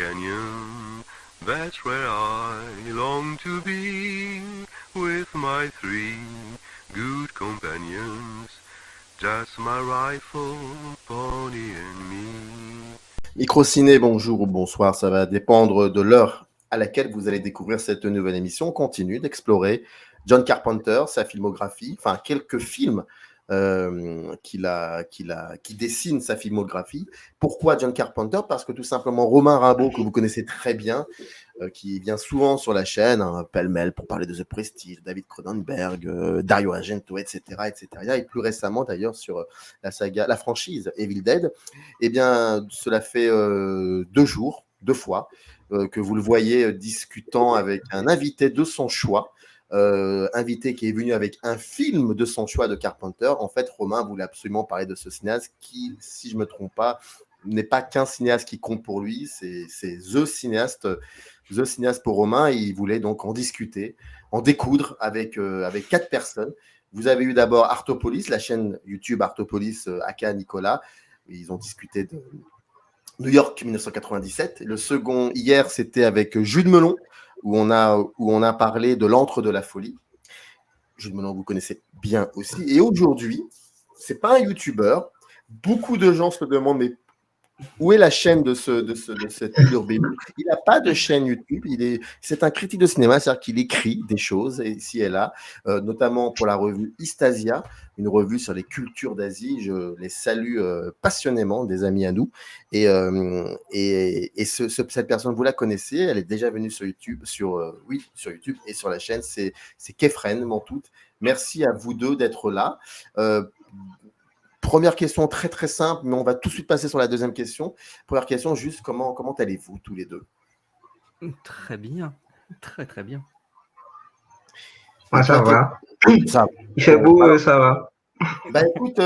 canyon, that's where I long to be, with my three good companions, just my rifle, pony and me. Microciné, bonjour ou bonsoir, ça va dépendre de l'heure à laquelle vous allez découvrir cette nouvelle émission. On continue d'explorer John Carpenter, sa filmographie, enfin quelques films qui dessinent sa filmographie. Pourquoi John Carpenter? Parce que tout simplement Romain Rimbaud, que vous connaissez très bien, qui vient souvent sur la chaîne, pêle-mêle pour parler de The Prestige, David Cronenberg, Dario Argento, etc., etc. Et plus récemment d'ailleurs sur la franchise Evil Dead. Eh bien, cela fait 2 fois, que vous le voyez discutant avec un invité de son choix. Invité qui est venu avec un film de son choix de Carpenter. En fait, Romain voulait absolument parler de ce cinéaste qui, si je ne me trompe pas, n'est pas qu'un cinéaste qui compte pour lui, c'est The cinéaste pour Romain. Il voulait donc en discuter, en découdre avec 4 personnes. Vous avez eu d'abord Artopolis, la chaîne YouTube Artopolis, aka Nicolas. Ils ont discuté de New York 1997. Le second, hier, c'était avec Jules Melon, où on a parlé de l'antre de la folie. Jules Melon, vous connaissez bien aussi. Et aujourd'hui, c'est pas un YouTuber. Beaucoup de gens se demandent, mais où est la chaîne de cet urbain? Il n'a pas de chaîne YouTube. C'est un critique de cinéma, c'est-à-dire qu'il écrit des choses ici et là, notamment pour la revue Istasia, une revue sur les cultures d'Asie. Je les salue passionnément, des amis à nous. Et cette personne, vous la connaissez, elle est déjà venue sur YouTube, sur YouTube et sur la chaîne. C'est Kefren Mantout. Merci à vous deux d'être là. Première question très très simple, mais on va tout de suite passer sur la deuxième question. Première question, juste comment allez-vous tous les deux? Très bien, très très bien. Ouais, ça va. Ça, Il fait beau, ça va. Bah écoute,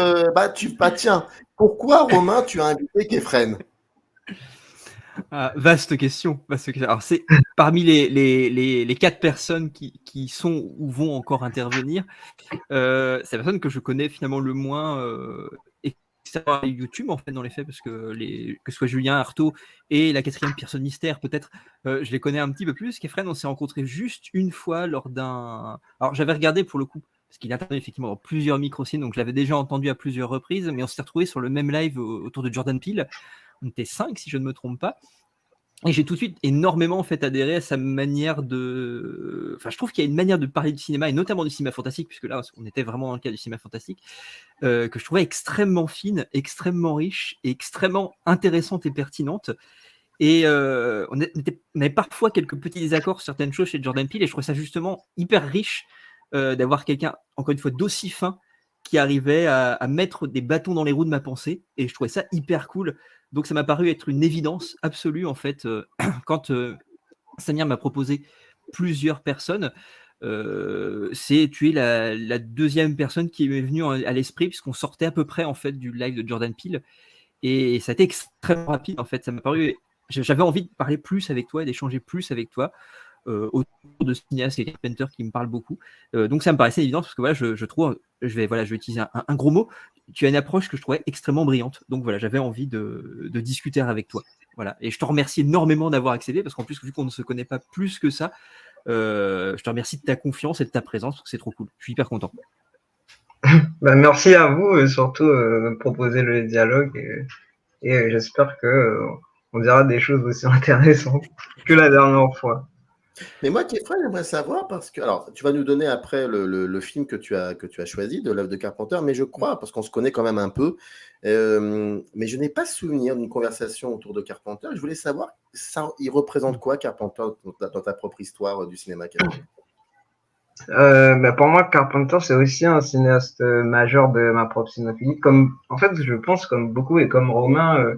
tiens, pourquoi Romain tu as invité Kefren? Vaste question. Alors c'est parmi les 4 personnes qui sont ou vont encore intervenir, c'est la personne que je connais finalement le moins extérieur à YouTube en fait dans les faits, parce que que ce soit Julien Artaud et la 4e personne mystère peut-être, je les connais un petit peu plus. Kefren, on s'est rencontrés juste une fois lors d'un. Alors j'avais regardé pour le coup, parce qu'il intervient effectivement dans plusieurs micro-signes, donc je l'avais déjà entendu à plusieurs reprises, mais on s'est retrouvés sur le même live autour de Jordan Peele. On était 5 si je ne me trompe pas. Et j'ai tout de suite énormément fait adhérer à sa manière de. Enfin, je trouve qu'il y a une manière de parler du cinéma, et notamment du cinéma fantastique, puisque là, on était vraiment dans le cas du cinéma fantastique, que je trouvais extrêmement fine, extrêmement riche, et extrêmement intéressante et pertinente. Et on avait parfois quelques petits désaccords sur certaines choses chez Jordan Peele, et je trouvais ça justement hyper riche d'avoir quelqu'un, encore une fois, d'aussi fin, qui arrivait à mettre des bâtons dans les roues de ma pensée, et je trouvais ça hyper cool. Donc ça m'a paru être une évidence absolue en fait quand Samir m'a proposé plusieurs personnes. Tu es la deuxième personne qui m'est venue à l'esprit, puisqu'on sortait à peu près en fait du live de Jordan Peele, et ça a été extrêmement rapide en fait. Ça m'a paru, j'avais envie de parler plus avec toi et d'échanger plus avec toi autour de cinéastes et Carpenter qui me parlent beaucoup. Donc ça me paraissait évident, parce que voilà, je trouve, je vais utiliser un gros mot. Tu as une approche que je trouvais extrêmement brillante. Donc voilà, j'avais envie de discuter avec toi. Voilà. Et je te remercie énormément d'avoir accédé, parce qu'en plus, vu qu'on ne se connaît pas plus que ça, je te remercie de ta confiance et de ta présence, parce que c'est trop cool. Je suis hyper content. Merci à vous, surtout de me proposer le dialogue, et j'espère que on dira des choses aussi intéressantes que la dernière fois. Mais moi, Kefren, j'aimerais savoir, parce que, alors, tu vas nous donner après le film que tu as choisi de l'œuvre de Carpenter, mais je crois, parce qu'on se connaît quand même un peu, mais je n'ai pas souvenir d'une conversation autour de Carpenter. Je voulais savoir, il représente quoi, Carpenter, dans ta propre histoire du cinéma, Kefren? Pour moi, Carpenter, c'est aussi un cinéaste majeur de ma propre cinéphilie. En fait, je pense, comme beaucoup et comme Romain,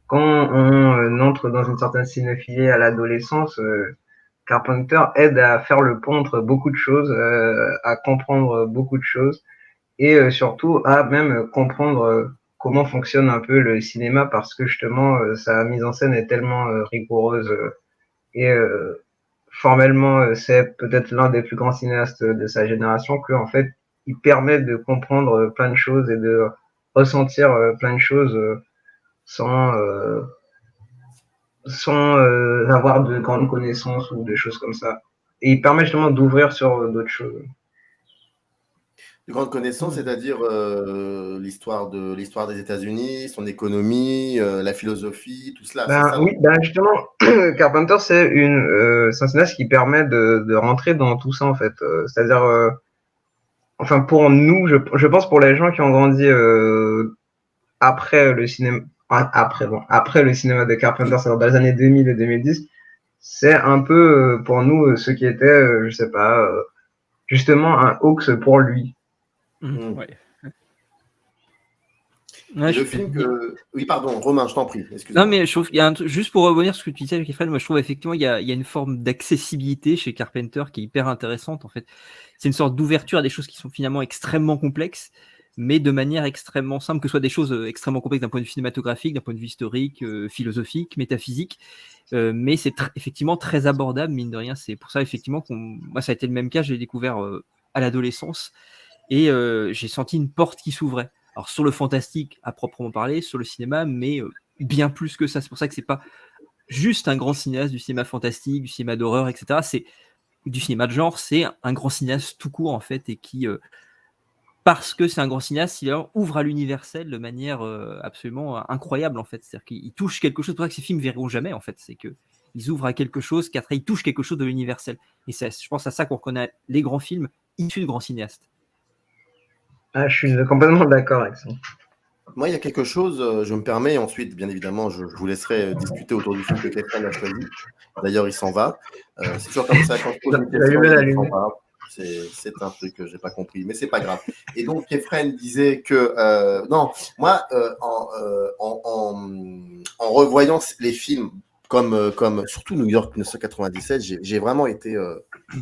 quand on entre dans une certaine cinéphilie à l'adolescence, Carpenter aide à faire le pont entre beaucoup de choses, à comprendre beaucoup de choses, et surtout à même comprendre comment fonctionne un peu le cinéma, parce que justement sa mise en scène est tellement rigoureuse, et formellement c'est peut-être l'un des plus grands cinéastes de sa génération, que en fait il permet de comprendre plein de choses et de ressentir plein de choses sans sans avoir de grandes connaissances ou des choses comme ça. Et il permet justement d'ouvrir sur d'autres choses. De grandes connaissances, c'est-à-dire l'histoire des États-Unis, son économie, la philosophie, tout cela. C'est ça, Oui, justement, Carpenter, c'est un cinéaste qui permet de rentrer dans tout ça, en fait. C'est-à-dire, enfin, pour nous, je pense pour les gens qui ont grandi après le cinéma, après le cinéma de Carpenter, c'est-à-dire dans les années 2000 et 2010, c'est un peu pour nous ce qui était, je sais pas, justement un hoax pour lui. Ouais. Et le film que... Oui, pardon, Romain, je t'en prie. Non, mais je trouve qu'il y a un truc, juste pour revenir sur ce que tu disais avec Efrain, moi je trouve effectivement il y a une forme d'accessibilité chez Carpenter qui est hyper intéressante en fait. C'est une sorte d'ouverture à des choses qui sont finalement extrêmement complexes, mais de manière extrêmement simple, que ce soit des choses extrêmement complexes d'un point de vue cinématographique, d'un point de vue historique, philosophique, métaphysique, mais c'est effectivement très abordable, mine de rien. C'est pour ça effectivement moi ça a été le même cas, je l'ai découvert à l'adolescence et j'ai senti une porte qui s'ouvrait. Alors sur le fantastique à proprement parler, sur le cinéma, mais bien plus que ça. C'est pour ça que c'est pas juste un grand cinéaste du cinéma fantastique, du cinéma d'horreur, etc. C'est du cinéma de genre, c'est un grand cinéaste tout court en fait, et qui, parce que c'est un grand cinéaste, il ouvre à l'universel de manière absolument incroyable en fait. C'est-à-dire qu'il touche quelque chose. C'est pour ça que ces films verront jamais en fait. C'est que ils ouvrent à quelque chose, qu'après ils touchent quelque chose de l'universel. Et je pense à ça qu'on reconnaît les grands films issus de grands cinéastes. Je suis complètement d'accord avec ça. Moi, il y a quelque chose, je me permets, ensuite, bien évidemment, je vous laisserai discuter autour du film que Kefren a choisi. D'ailleurs, il s'en va. C'est toujours comme ça, quand je pose une question, il s'en va. C'est un truc que je n'ai pas compris, mais c'est pas grave. Et donc, Kefren disait que... non, moi, en revoyant les films, comme surtout New York 1997, j'ai vraiment été...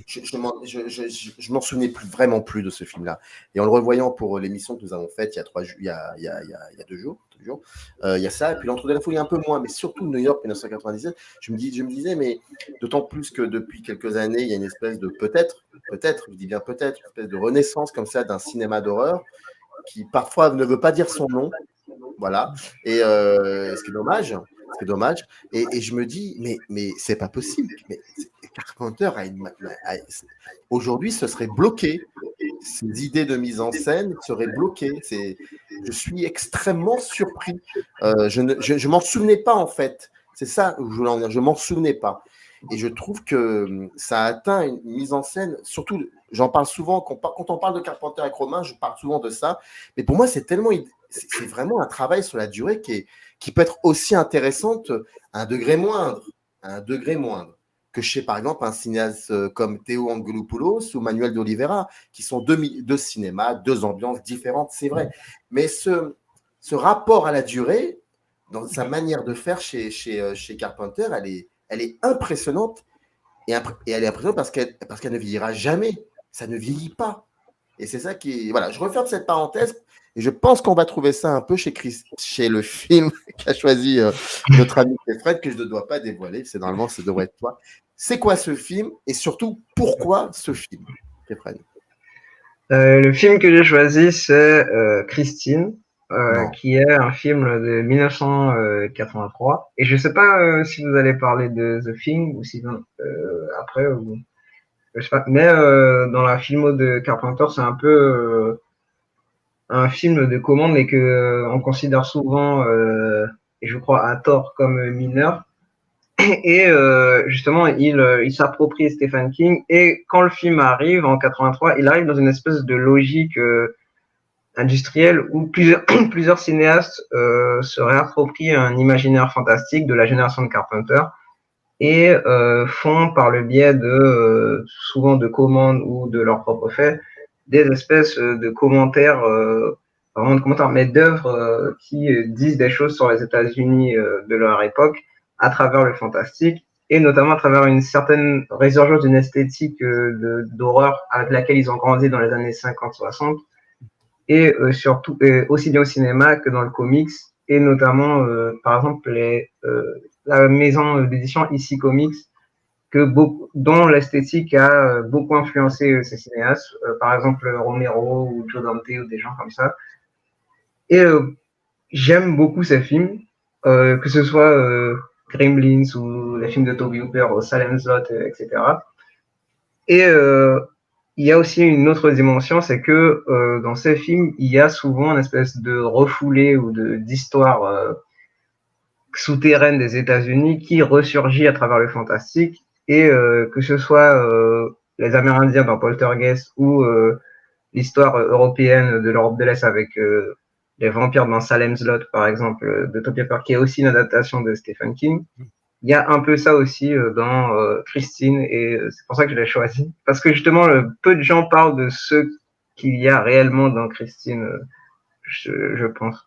je m'en souvenais vraiment plus de ce film-là. Et en le revoyant pour l'émission que nous avons faite il y a 2 jours, il y a ça, et puis l'Entre-deux-la Folie un peu moins, mais surtout New York 1997, je me disais, mais d'autant plus que depuis quelques années, il y a une espèce de peut-être, je dis bien peut-être, une espèce de renaissance comme ça d'un cinéma d'horreur qui parfois ne veut pas dire son nom, voilà, et ce qui est dommage. Et je me dis, mais c'est pas possible. Mais Carpenter aujourd'hui, ce serait bloqué. Ces idées de mise en scène seraient bloquées. Je suis extrêmement surpris. Je m'en souvenais pas, en fait. C'est ça où je voulais en dire. Je m'en souvenais pas. Et je trouve que ça a atteint une mise en scène, surtout, j'en parle souvent, quand on parle de Carpenter avec Romain, je parle souvent de ça. Mais pour moi, c'est vraiment un travail sur la durée qui peut être aussi intéressante à un degré moindre que chez, par exemple, un cinéaste comme Théo Angelopoulos ou Manuel de Oliveira, qui sont deux cinémas, deux ambiances différentes, c'est vrai. Mais ce rapport à la durée, dans sa manière de faire chez Carpenter, elle est impressionnante. Et elle est impressionnante parce qu'elle ne vieillira jamais. Ça ne vieillit pas. Et c'est ça qui... Voilà, je referme cette parenthèse. Et je pense qu'on va trouver ça un peu chez le film qu'a choisi notre ami Fred, que je ne dois pas dévoiler. C'est normalement, ça devrait être toi. C'est quoi ce film et surtout, pourquoi ce film, Fred? Le film que j'ai choisi, c'est Christine, qui est un film de 1983. Et je ne sais pas si vous allez parler de The Thing ou si après, ou, je sais pas. Mais dans la filmo de Carpenter, c'est un peu un film de commande, mais que on considère souvent, et je crois à tort, comme mineur. Et justement, il s'approprie Stephen King. Et quand le film arrive en 83, il arrive dans une espèce de logique industrielle où plusieurs cinéastes se réapproprient un imaginaire fantastique de la génération de Carpenter et font par le biais de souvent de commandes ou de leurs propres faits des espèces de commentaires, vraiment de commentaires, mais d'œuvres qui disent des choses sur les États-Unis de leur époque à travers le fantastique et notamment à travers une certaine résurgence d'une esthétique d'horreur avec laquelle ils ont grandi dans les années 50-60 et surtout aussi bien au cinéma que dans le comics et notamment par exemple la maison d'édition IC Comics dont l'esthétique a beaucoup influencé ces cinéastes, par exemple Romero ou Joe Dante ou des gens comme ça. Et j'aime beaucoup ces films, que ce soit Gremlins ou les films de Toby Hooper, Salem's Lot, etc. Et il y a aussi une autre dimension, c'est que dans ces films, il y a souvent une espèce de refoulé ou d'histoire souterraine des États-Unis qui ressurgit à travers le fantastique, et que ce soit les Amérindiens dans Poltergeist ou l'histoire européenne de l'Europe de l'Est avec les vampires dans Salem's Lot, par exemple, de Toby Hooper, qui est aussi une adaptation de Stephen King. Il y a un peu ça aussi dans Christine, et c'est pour ça que je l'ai choisi. Parce que justement, peu de gens parlent de ce qu'il y a réellement dans Christine, je pense.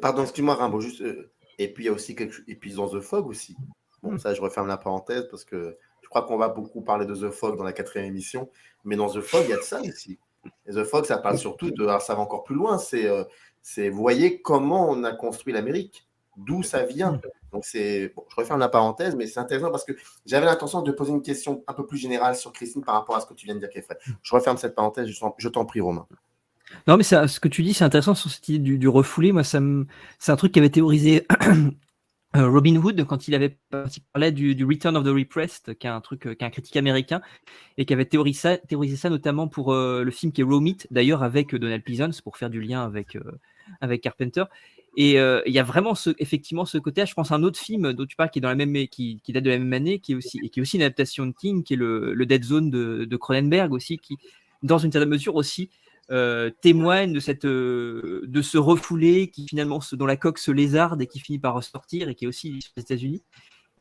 Pardon, excuse-moi, Rimbaud, juste. Et puis il y a aussi et puis dans The Fog aussi. Bon, ça, je referme la parenthèse parce que je crois qu'on va beaucoup parler de The Fog dans la 4e émission. Mais dans The Fog, il y a de ça ici. Et The Fog, ça parle surtout de. Alors, ça va encore plus loin. C'est vous voyez comment on a construit l'Amérique, d'où ça vient. Donc, bon, je referme la parenthèse, mais c'est intéressant parce que j'avais l'intention de poser une question un peu plus générale sur Christine par rapport à ce que tu viens de dire, Kefred. Je referme cette parenthèse, je t'en prie, Romain. Non, mais ce que tu dis, c'est intéressant sur cette idée du refoulé. Moi, c'est un truc qui avait théorisé Robin Hood quand il parlait du Return of the Repressed, qui est un critique américain, et qui avait théorisé ça notamment pour le film qui est Raw Meat, d'ailleurs avec Donald Pleasence, pour faire du lien avec Carpenter. Et il y a vraiment effectivement ce côté. Je pense à un autre film dont tu parles qui est dans la même, qui date de la même année, qui est aussi une adaptation de King, qui est le Dead Zone de Cronenberg aussi, qui dans une certaine mesure aussi témoigne de ce refoulé qui finalement dont la coque se lézarde et qui finit par ressortir, et qui est aussi sur les États-Unis.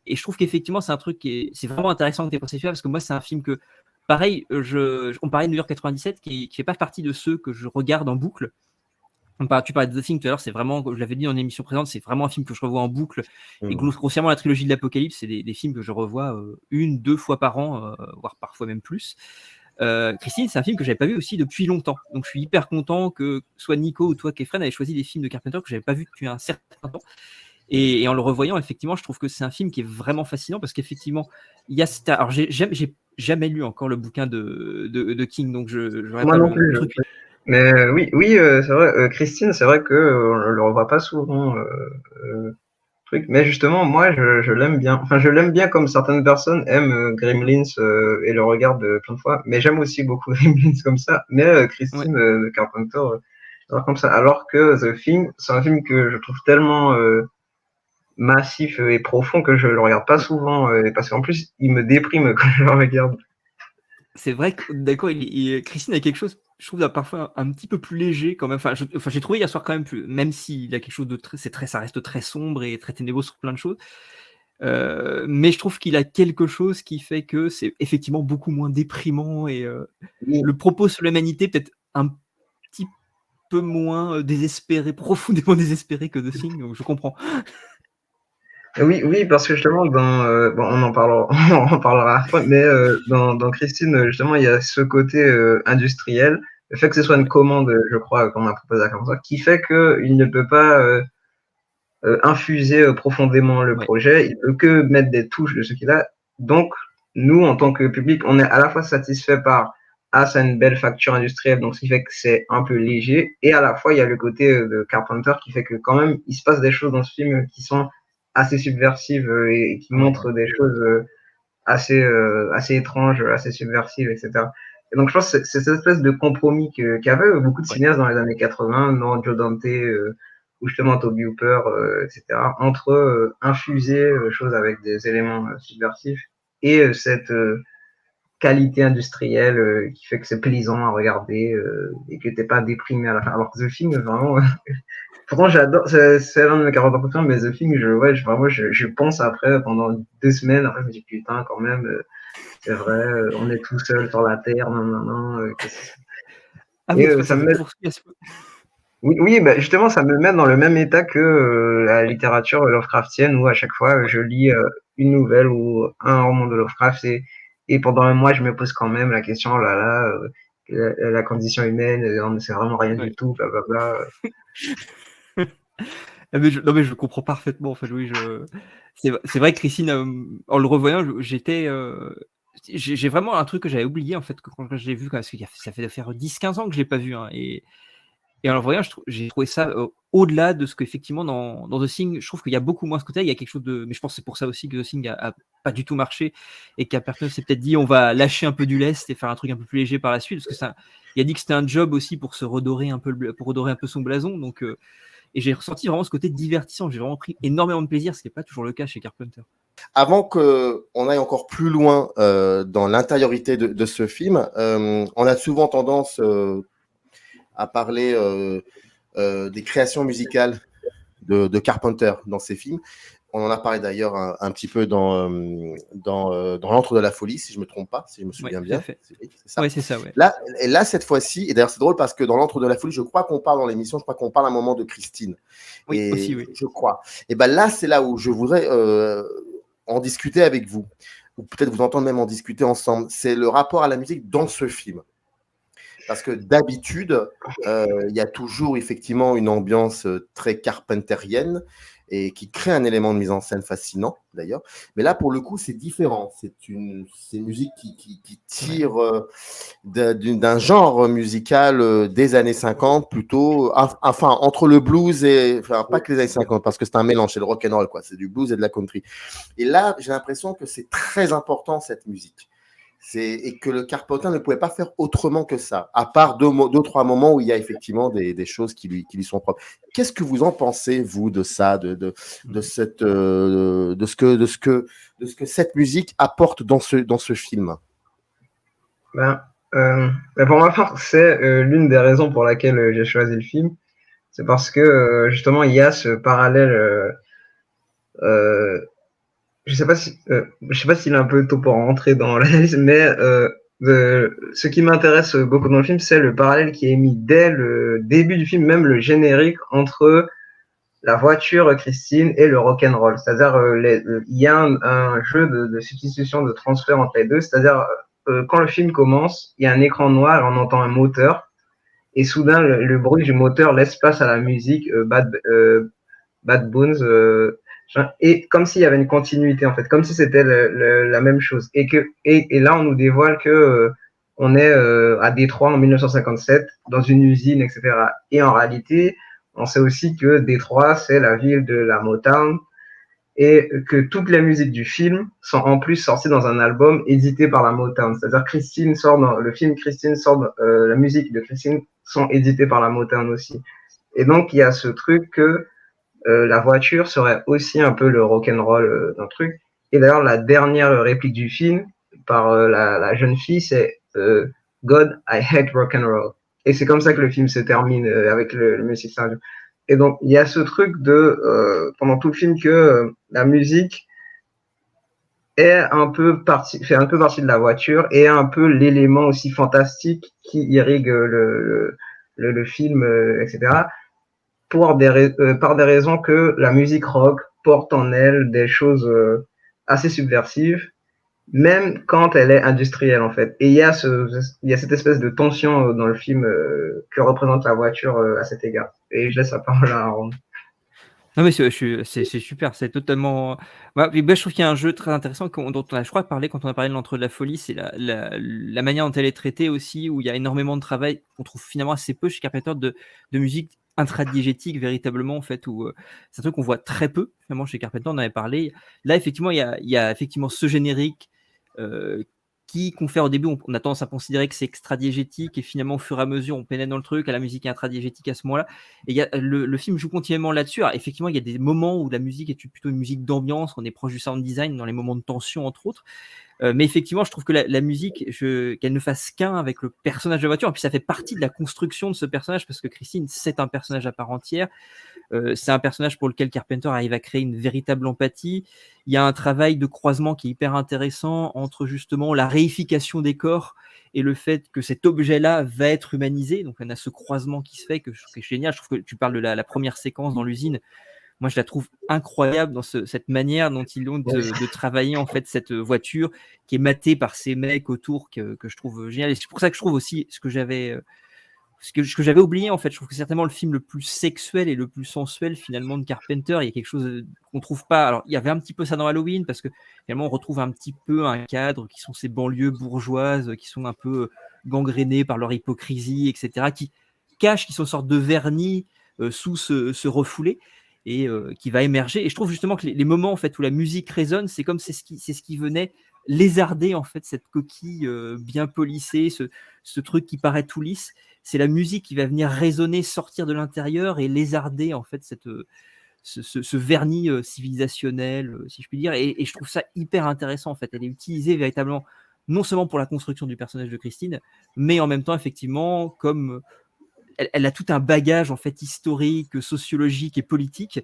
Et je trouve qu'effectivement c'est un truc c'est vraiment intéressant que tu aies pensé celui-là, parce que moi c'est un film que pareil, on parlait de New York 97 qui fait pas partie de ceux que je regarde en boucle. Tu parlais de The Thing tout à l'heure, c'est vraiment, je l'avais dit dans l'émission présente, c'est vraiment un film que je revois en boucle. Et grossièrement, la trilogie de l'Apocalypse, c'est des films que je revois 1-2 fois par an, voire parfois même plus. Christine, c'est un film que j'avais pas vu aussi depuis longtemps. Donc je suis hyper content que soit Nico ou toi, Kefren, avait choisi des films de Carpenter que j'avais pas vu depuis un certain temps. Et en le revoyant, effectivement, je trouve que c'est un film qui est vraiment fascinant, parce qu'effectivement, il y a alors j'ai jamais lu encore le bouquin de King, donc j'aurais Moi pas non plus. truc. Mais oui, c'est vrai. Christine, c'est vrai que on le revoit pas souvent. Truc. Mais justement, moi, je l'aime bien. Enfin, je l'aime bien comme certaines personnes aiment Gremlins et le regardent plein de fois. Mais j'aime aussi beaucoup Gremlins comme ça. Mais Christine de Carpenter, comme ça. Alors que The Thing, c'est un film que je trouve tellement massif et profond que je le regarde pas souvent, parce qu'en plus, il me déprime quand je le regarde. C'est vrai que, d'accord, Christine a quelque chose, je trouve, parfois un petit peu plus léger quand même. Enfin, j'ai trouvé hier soir quand même plus, même s'il a quelque chose de ça reste très sombre et très ténébreux sur plein de choses. Mais je trouve qu'il a quelque chose qui fait que c'est effectivement beaucoup moins déprimant, et le propos sur l'humanité peut-être un petit peu moins désespéré, profondément désespéré que The Thing, donc je comprends. Oui, parce que justement, bon, on en parlera après, mais dans Christine, justement, il y a ce côté industriel, le fait que ce soit une commande, je crois, qu'on a proposé à comme ça, qui fait qu'il ne peut pas infuser profondément le projet, il peut que mettre des touches de ce qu'il a. Donc, nous, en tant que public, on est à la fois satisfait par ça a une belle facture industrielle, donc ce qui fait que c'est un peu léger, et à la fois, il y a le côté de Carpenter qui fait que quand même, il se passe des choses dans ce film qui sont assez subversives et qui montrent des choses assez étranges, assez subversives, etc. Et donc je pense que c'est cette espèce de compromis qu'avaient beaucoup de cinéastes dans les années 80, non, Joe Dante ou justement Toby Hooper, etc., entre infuser choses avec des éléments subversifs et cette qualité industrielle qui fait que c'est plaisant à regarder et que t'es pas déprimé à la fin. Alors que The Thing, vraiment... Pourtant, j'adore, c'est l'un de mes 40 ans, mais The Thing, je pense après, pendant 2 semaines, après, je me dis, putain, quand même, c'est vrai, on est tout seul sur la Terre, non, ça me met... Oui, bah, justement, ça me met dans le même état que la littérature Lovecraftienne, où à chaque fois, je lis une nouvelle ou un roman de Lovecraft, et pendant un mois, je me pose quand même la question, oh là là, la condition humaine, on ne sait vraiment rien du tout, blablabla. Non, mais je comprends parfaitement. En fait, oui, c'est vrai que Christine, en le revoyant, j'ai vraiment un truc que j'avais oublié en fait, quand je l'ai vu, parce que ça fait faire 10-15 ans que je l'ai pas vu, hein, et Et en le voyant, j'ai trouvé ça au-delà de ce qu'effectivement dans The Thing, je trouve qu'il y a beaucoup moins ce côté. Il y a quelque chose de. Mais je pense que c'est pour ça aussi que The Thing a pas du tout marché et qu'Apperton s'est peut-être dit on va lâcher un peu du lest et faire un truc un peu plus léger par la suite. Parce que ça, il a dit que c'était un job aussi pour se redorer un peu, pour redorer un peu son blason. Donc, et j'ai ressenti vraiment ce côté divertissant. J'ai vraiment pris énormément de plaisir, ce qui n'est pas toujours le cas chez Carpenter. Avant qu'on aille encore plus loin dans l'intériorité de ce film, on a souvent tendance à parler des créations musicales de Carpenter dans ses films. On en a parlé d'ailleurs un petit peu dans l'Antre de la folie, si je ne me trompe pas, si je me souviens bien. C'est ça. Oui, c'est ça, ouais. Là, cette fois-ci, et d'ailleurs c'est drôle parce que dans l'Antre de la folie, je crois qu'on parle dans l'émission, je crois qu'on parle à un moment de Christine. Oui, et aussi, oui. Je crois. Et ben là, c'est là où je voudrais en discuter avec vous, ou peut-être vous entendre même en discuter ensemble. C'est le rapport à la musique dans ce film. Parce que d'habitude, il y a toujours effectivement une ambiance très carpenterienne et qui crée un élément de mise en scène fascinant d'ailleurs. Mais là, pour le coup, c'est différent. C'est une musique qui tire d'un genre musical des années 50, plutôt, enfin, entre le blues et, enfin, pas que les années 50, parce que c'est un mélange, c'est le rock'n'roll, quoi. C'est du blues et de la country. Et là, j'ai l'impression que c'est très important, cette musique. Et que le Carpenter ne pouvait pas faire autrement que ça, à part deux, trois moments où il y a effectivement des choses qui lui sont propres. Qu'est-ce que vous en pensez, vous, de ça, de ce que cette musique apporte dans ce film? Pour ma part, c'est l'une des raisons pour laquelle j'ai choisi le film. C'est parce que justement, il y a ce parallèle. Je sais pas s'il est un peu tôt pour rentrer dans l'analyse, mais ce qui m'intéresse beaucoup dans le film, c'est le parallèle qui est mis dès le début du film, même le générique, entre la voiture Christine et le rock'n'roll. C'est-à-dire, il y a un jeu de substitution, de transfert entre les deux. C'est-à-dire, quand le film commence, il y a un écran noir, on entend un moteur, et soudain, le bruit du moteur laisse place à la musique Bad Bones, et comme s'il y avait une continuité en fait, comme si c'était la même chose, et là on nous dévoile que on est à Détroit en 1957 dans une usine, etc. Et en réalité, on sait aussi que Détroit c'est la ville de la Motown et que toutes les musiques du film sont en plus sorties dans un album édité par la Motown. C'est-à-dire Christine sort dans le film, Christine sort la musique de Christine sont éditées par la Motown aussi. Et donc il y a ce truc que la voiture serait aussi un peu le rock'n'roll d'un truc. Et d'ailleurs, la dernière réplique du film par la jeune fille, c'est God, I hate rock'n'roll. Et c'est comme ça que le film se termine avec le musique. Et donc, il y a ce truc de, pendant tout le film, que la musique fait un peu partie de la voiture et un peu l'élément aussi fantastique qui irrigue le film, etc. Par des raisons que la musique rock porte en elle des choses assez subversives, même quand elle est industrielle en fait. Et il y a cette espèce de tension dans le film que représente la voiture à cet égard. Et je laisse la parole à Aaron. Non mais c'est super, c'est totalement. Je trouve qu'il y a un jeu très intéressant dont on a, je crois, parlé quand on a parlé de l'Entre de la folie, c'est la manière dont elle est traitée aussi, où il y a énormément de travail qu'on trouve finalement assez peu chez Carpenter de musique intradiégétique véritablement en fait, où c'est un truc qu'on voit très peu finalement chez Carpenter. On en avait parlé. Là effectivement, il y a effectivement ce générique qui confère au début, on a tendance à considérer que c'est extradiégétique et finalement au fur et à mesure on pénètre dans le truc, à la musique est intradiégétique à ce moment-là. Et le film joue continuellement là-dessus. Alors, effectivement, il y a des moments où la musique est plutôt une musique d'ambiance, on est proche du sound design dans les moments de tension entre autres. Mais effectivement, je trouve que la musique, qu'elle ne fasse qu'un avec le personnage de la voiture, et puis ça fait partie de la construction de ce personnage parce que Christine, c'est un personnage à part entière. C'est un personnage pour lequel Carpenter arrive à créer une véritable empathie. Il y a un travail de croisement qui est hyper intéressant entre justement la réification des corps et le fait que cet objet-là va être humanisé. Donc on a ce croisement qui se fait que je trouve génial. Je trouve que tu parles de la première séquence dans l'usine. Moi, je la trouve incroyable dans cette manière dont ils ont de travailler en fait cette voiture qui est matée par ces mecs autour que je trouve génial. Et c'est pour ça que je trouve aussi ce que j'avais oublié en fait. Je trouve que c'est certainement le film le plus sexuel et le plus sensuel finalement de Carpenter. Il y a quelque chose qu'on trouve pas. Alors, il y avait un petit peu ça dans Halloween parce que finalement on retrouve un petit peu un cadre qui sont ces banlieues bourgeoises qui sont un peu gangrénées par leur hypocrisie, etc. cache, qui sont une sorte de vernis sous ce refoulé et qui va émerger. Et je trouve justement que les moments en fait où la musique résonne, c'est comme c'est ce qui venait lézarder en fait cette coquille bien polissée, ce truc qui paraît tout lisse. C'est la musique qui va venir résonner, sortir de l'intérieur et lézarder en fait ce vernis civilisationnel, si je puis dire. Et je trouve ça hyper intéressant en fait. Elle est utilisée véritablement non seulement pour la construction du personnage de Christine, mais en même temps effectivement comme elle a tout un bagage en fait historique, sociologique et politique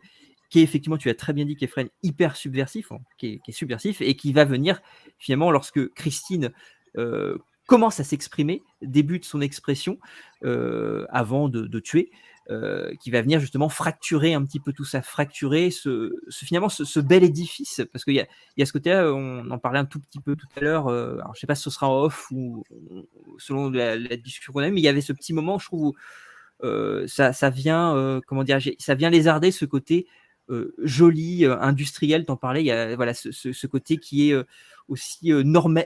qui est effectivement, tu as très bien dit, Kefren, hyper subversif, qui est subversif et qui va venir finalement lorsque Christine commence à s'exprimer, débute son expression avant de tuer, qui va venir justement fracturer un petit peu tout ça, fracturer finalement ce bel édifice, parce qu'il y a ce côté-là, on en parlait un tout petit peu tout à l'heure, alors je ne sais pas si ce sera en off ou selon la discussion qu'on a, mais il y avait ce petit moment, je trouve, où ça vient, comment dire, ça vient lézarder ce côté joli, industriel, t'en parlais, il y a voilà, ce côté qui est aussi normé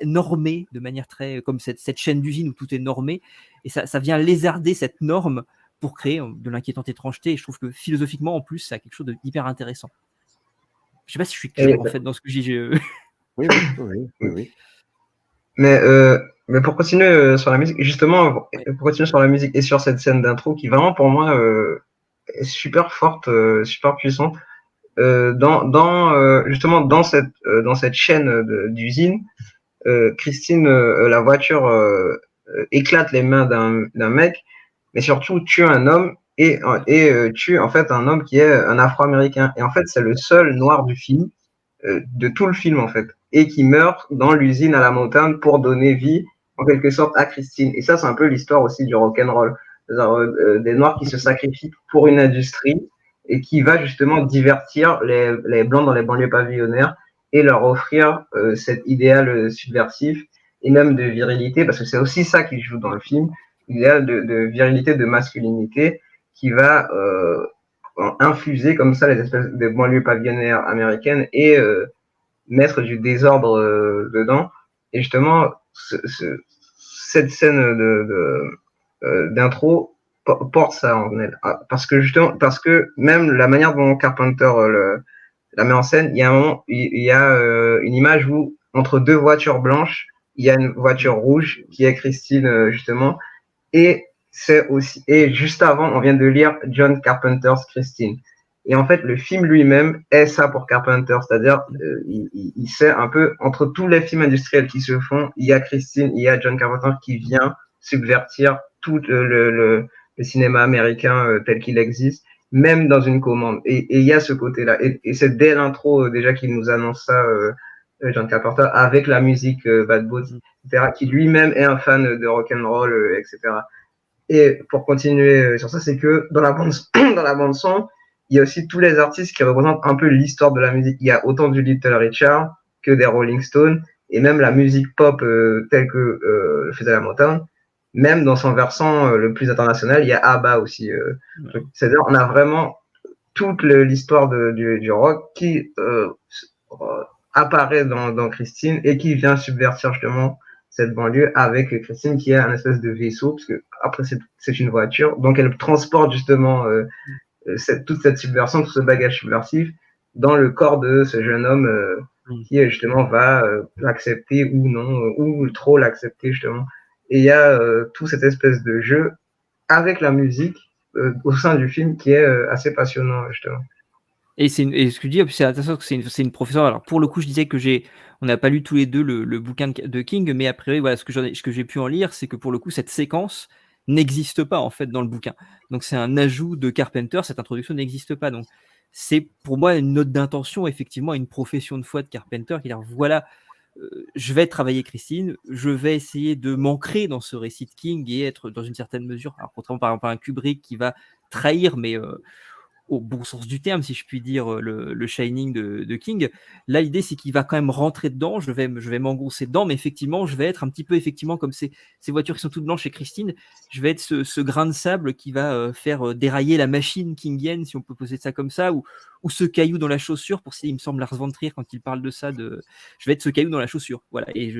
de manière très, comme cette chaîne d'usine où tout est normé, et ça vient lézarder cette norme pour créer de l'inquiétante étrangeté, et je trouve que philosophiquement, en plus, ça a quelque chose d'hyper intéressant. Je sais pas si je suis clair, en fait, dans ce que je dis. Oui. Mais pour continuer sur la musique, justement, pour continuer sur la musique et sur cette scène d'intro qui vraiment pour moi est super forte, super puissante, justement dans cette chaîne d'usine, Christine, la voiture éclate les mains d'un mec, mais surtout tue un homme et tue en fait un homme qui est un Afro-américain. Et en fait, c'est le seul noir du film, de tout le film en fait, et qui meurt dans l'usine à la montagne pour donner vie en quelque sorte à Christine. Et ça, c'est un peu l'histoire aussi du rock'n'roll, des noirs qui se sacrifient pour une industrie et qui va justement divertir les blancs dans les banlieues pavillonnaires et leur offrir cet idéal subversif et même de virilité, parce que c'est aussi ça qui joue dans le film, l'idéal de virilité, de masculinité, qui va infuser comme ça les espèces de banlieues pavillonnaires américaines et mettre du désordre dedans. Et justement, cette scène d'intro porte ça en elle. Parce que même la manière dont Carpenter la met en scène, il y a un moment, il y a une image où entre deux voitures blanches, il y a une voiture rouge qui est Christine justement, et juste avant, on vient de lire John Carpenter's Christine. Et en fait, le film lui-même est ça pour Carpenter, c'est-à-dire il sait un peu entre tous les films industriels qui se font, il y a Christine, il y a John Carpenter qui vient subvertir tout le cinéma américain tel qu'il existe, même dans une commande. Et il y a ce côté-là. Et c'est dès l'intro déjà qu'il nous annonce ça, John Carpenter, avec la musique Bad Boys, etc., qui lui-même est un fan de rock'n'roll, etc. Et pour continuer sur ça, c'est que dans la bande son, il y a aussi tous les artistes qui représentent un peu l'histoire de la musique. Il y a autant du Little Richard que des Rolling Stones, et même la musique pop telle que le faisait la Motown. Même dans son versant le plus international, il y a ABBA aussi. C'est-à-dire, on a vraiment toute l'histoire du rock qui apparaît dans Christine et qui vient subvertir justement cette banlieue avec Christine qui est un espèce de vaisseau, parce que après c'est une voiture, donc elle transporte justement toute cette subversion, tout ce bagage subversif dans le corps de ce jeune homme qui justement va l'accepter ou non, ou trop l'accepter justement. Et il y a tout cette espèce de jeu avec la musique au sein du film qui est assez passionnant justement. Et ce que je dis, c'est intéressant que c'est une professeure. Alors pour le coup, je disais que on n'a pas lu tous les deux le bouquin de King, mais après voilà, ce que j'ai pu en lire, c'est que pour le coup, cette séquence n'existe pas en fait dans le bouquin. Donc c'est un ajout de Carpenter, cette introduction n'existe pas. Donc c'est pour moi une note d'intention, effectivement, une profession de foi de Carpenter qui dit voilà, je vais travailler Christine, je vais essayer de m'ancrer dans ce récit de King et être dans une certaine mesure, alors contrairement par exemple à un Kubrick qui va trahir, mais au bon sens du terme, si je puis dire, le Shining de King. Là, l'idée, c'est qu'il va quand même rentrer dedans, je vais m'engoncer dedans, mais effectivement, je vais être un petit peu, effectivement, comme ces voitures qui sont toutes blanches chez Christine, je vais être ce grain de sable qui va faire dérailler la machine kingienne, si on peut poser ça comme ça, ou ce caillou dans la chaussure, pour il me semble Lars von Trier, quand il parle de ça, je vais être ce caillou dans la chaussure, voilà, et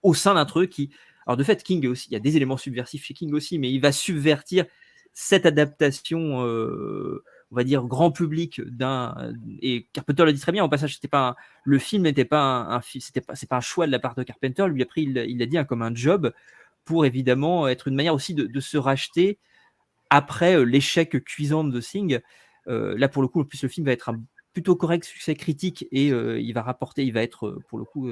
au sein d'un truc qui... Alors de fait, King aussi, il y a des éléments subversifs chez King aussi, mais il va subvertir cette adaptation, on va dire grand public et Carpenter le dit très bien au passage, le film n'était pas c'est pas un choix de la part de Carpenter, lui après il l'a dit comme un job pour évidemment être une manière aussi de se racheter après l'échec cuisant de Thing. Là pour le coup, en plus le film va être un plutôt correct succès critique et il va être pour le coup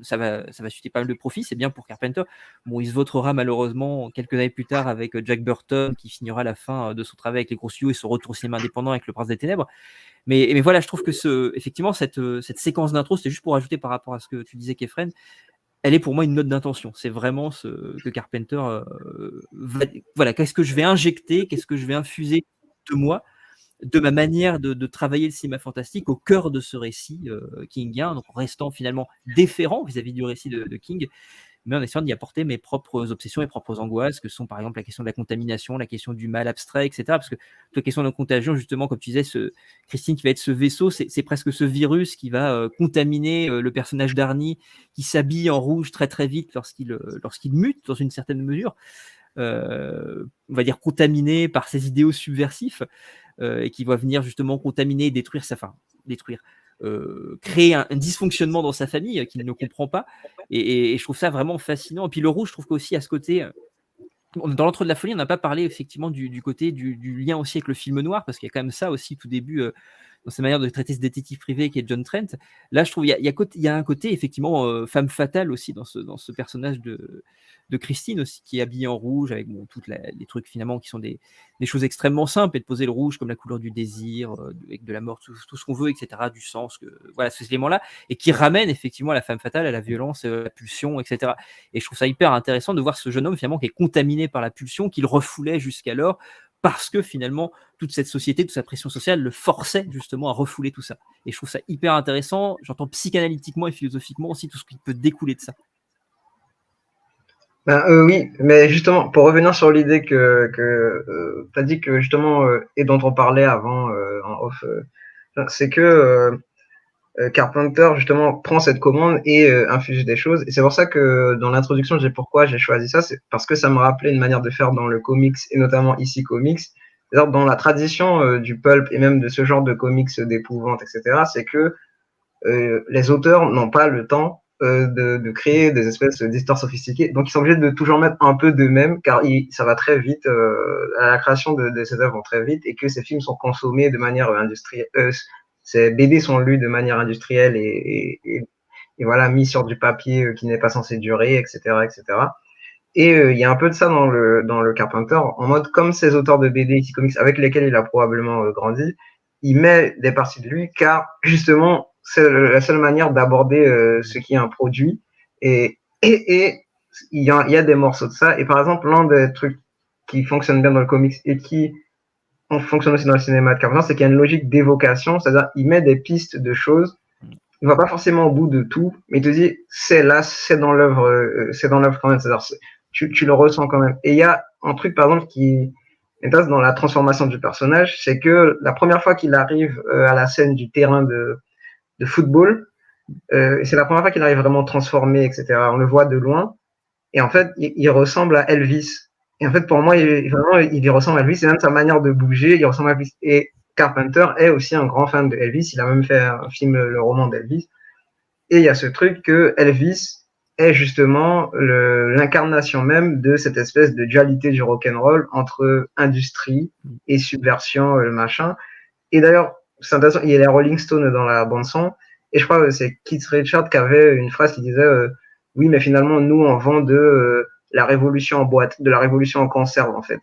ça va susciter pas mal de profit, c'est bien pour Carpenter. Bon, il se vautrera malheureusement quelques années plus tard avec Jack Burton qui finira la fin de son travail avec les gros studios et son retour au cinéma indépendant avec Le Prince des Ténèbres. Mais voilà, je trouve que effectivement cette séquence d'intro, c'était juste pour ajouter par rapport à ce que tu disais Kefren, elle est pour moi une note d'intention. C'est vraiment ce que Carpenter voilà, qu'est-ce que je vais injecter, qu'est-ce que je vais infuser de moi, de ma manière de travailler le cinéma fantastique au cœur de ce récit kingien, donc en restant finalement déférent vis-à-vis du récit de King, mais en essayant d'y apporter mes propres obsessions, mes propres angoisses, que sont par exemple la question de la contamination, la question du mal abstrait, etc. Parce que la question de contagion, justement, comme tu disais, Christine, qui va être ce vaisseau, c'est presque ce virus qui va contaminer le personnage d'Arnie, qui s'habille en rouge très très vite lorsqu'il mute dans une certaine mesure. On va dire contaminé par ses idéaux subversifs et qui va venir justement contaminer et détruire créer un dysfonctionnement dans sa famille qu'il ne comprend pas et je trouve ça vraiment fascinant. Et puis le rouge, je trouve qu'aussi à ce côté dans l'entre de la folie, on n'a pas parlé effectivement du côté du lien aussi avec le film noir, parce qu'il y a quand même ça aussi tout début dans sa manière de traiter ce détective privé qui est John Trent. Là, je trouve il y a un côté effectivement femme fatale aussi dans ce personnage de Christine aussi, qui est habillée en rouge avec toutes les trucs finalement qui sont des choses extrêmement simples, et de poser le rouge comme la couleur du désir, avec de la mort, tout ce qu'on veut, etc., du sens, voilà, ces éléments-là, et qui ramène effectivement la femme fatale à la violence, la pulsion, etc. Et je trouve ça hyper intéressant de voir ce jeune homme finalement qui est contaminé par la pulsion qu'il refoulait jusqu'alors, parce que finalement toute cette société, toute sa pression sociale le forçait justement à refouler tout ça. Et je trouve ça hyper intéressant, j'entends psychanalytiquement et philosophiquement aussi tout ce qui peut découler de ça. Oui, mais justement, pour revenir sur l'idée que tu as dit que justement, et dont on parlait avant en off, c'est que Carpenter justement prend cette commande et infuse des choses. Et c'est pour ça que dans l'introduction, pourquoi j'ai choisi ça, c'est parce que ça me rappelait une manière de faire dans le comics, et notamment ici comics. C'est-à-dire dans la tradition du pulp et même de ce genre de comics d'épouvante, etc., c'est que les auteurs n'ont pas le temps de créer des espèces d'histoires sophistiquées. Donc, ils sont obligés de toujours mettre un peu d'eux-mêmes, car ça va très vite, la création de ces œuvres vont très vite, et que ces films sont consommés de manière industrielle, ces BD sont lus de manière industrielle et voilà, mis sur du papier qui n'est pas censé durer, etc., etc. Et il y a un peu de ça dans le Carpenter, en mode comme ces auteurs de BD et comics avec lesquels il a probablement grandi, il met des parties de lui, car justement, c'est la seule manière d'aborder ce qui est un produit. Et il y a des morceaux de ça. Et par exemple, l'un des trucs qui fonctionne bien dans le comics et qui fonctionne aussi dans le cinéma de Carpenter, c'est qu'il y a une logique d'évocation, c'est-à-dire il met des pistes de choses. Il va pas forcément au bout de tout, mais il te dit c'est là, c'est dans l'œuvre quand même. C'est-à-dire tu le ressens quand même. Et il y a un truc par exemple qui est dans la transformation du personnage, c'est que la première fois qu'il arrive à la scène du terrain de football, c'est la première fois qu'il arrive vraiment transformé, etc. On le voit de loin, et en fait, il ressemble à Elvis. Et en fait, pour moi, il ressemble à Elvis, c'est même sa manière de bouger, il ressemble à Elvis. Et Carpenter est aussi un grand fan de Elvis, il a même fait un film, le roman d'Elvis. Et il y a ce truc que Elvis est justement l'incarnation même de cette espèce de dualité du rock'n'roll entre industrie et subversion, le machin. Et d'ailleurs, c'est intéressant, il y a les Rolling Stones dans la bande-son, et je crois que c'est Keith Richards qui avait une phrase qui disait oui, mais finalement, nous, on vend de la révolution en boîte, de la révolution en conserve, en fait.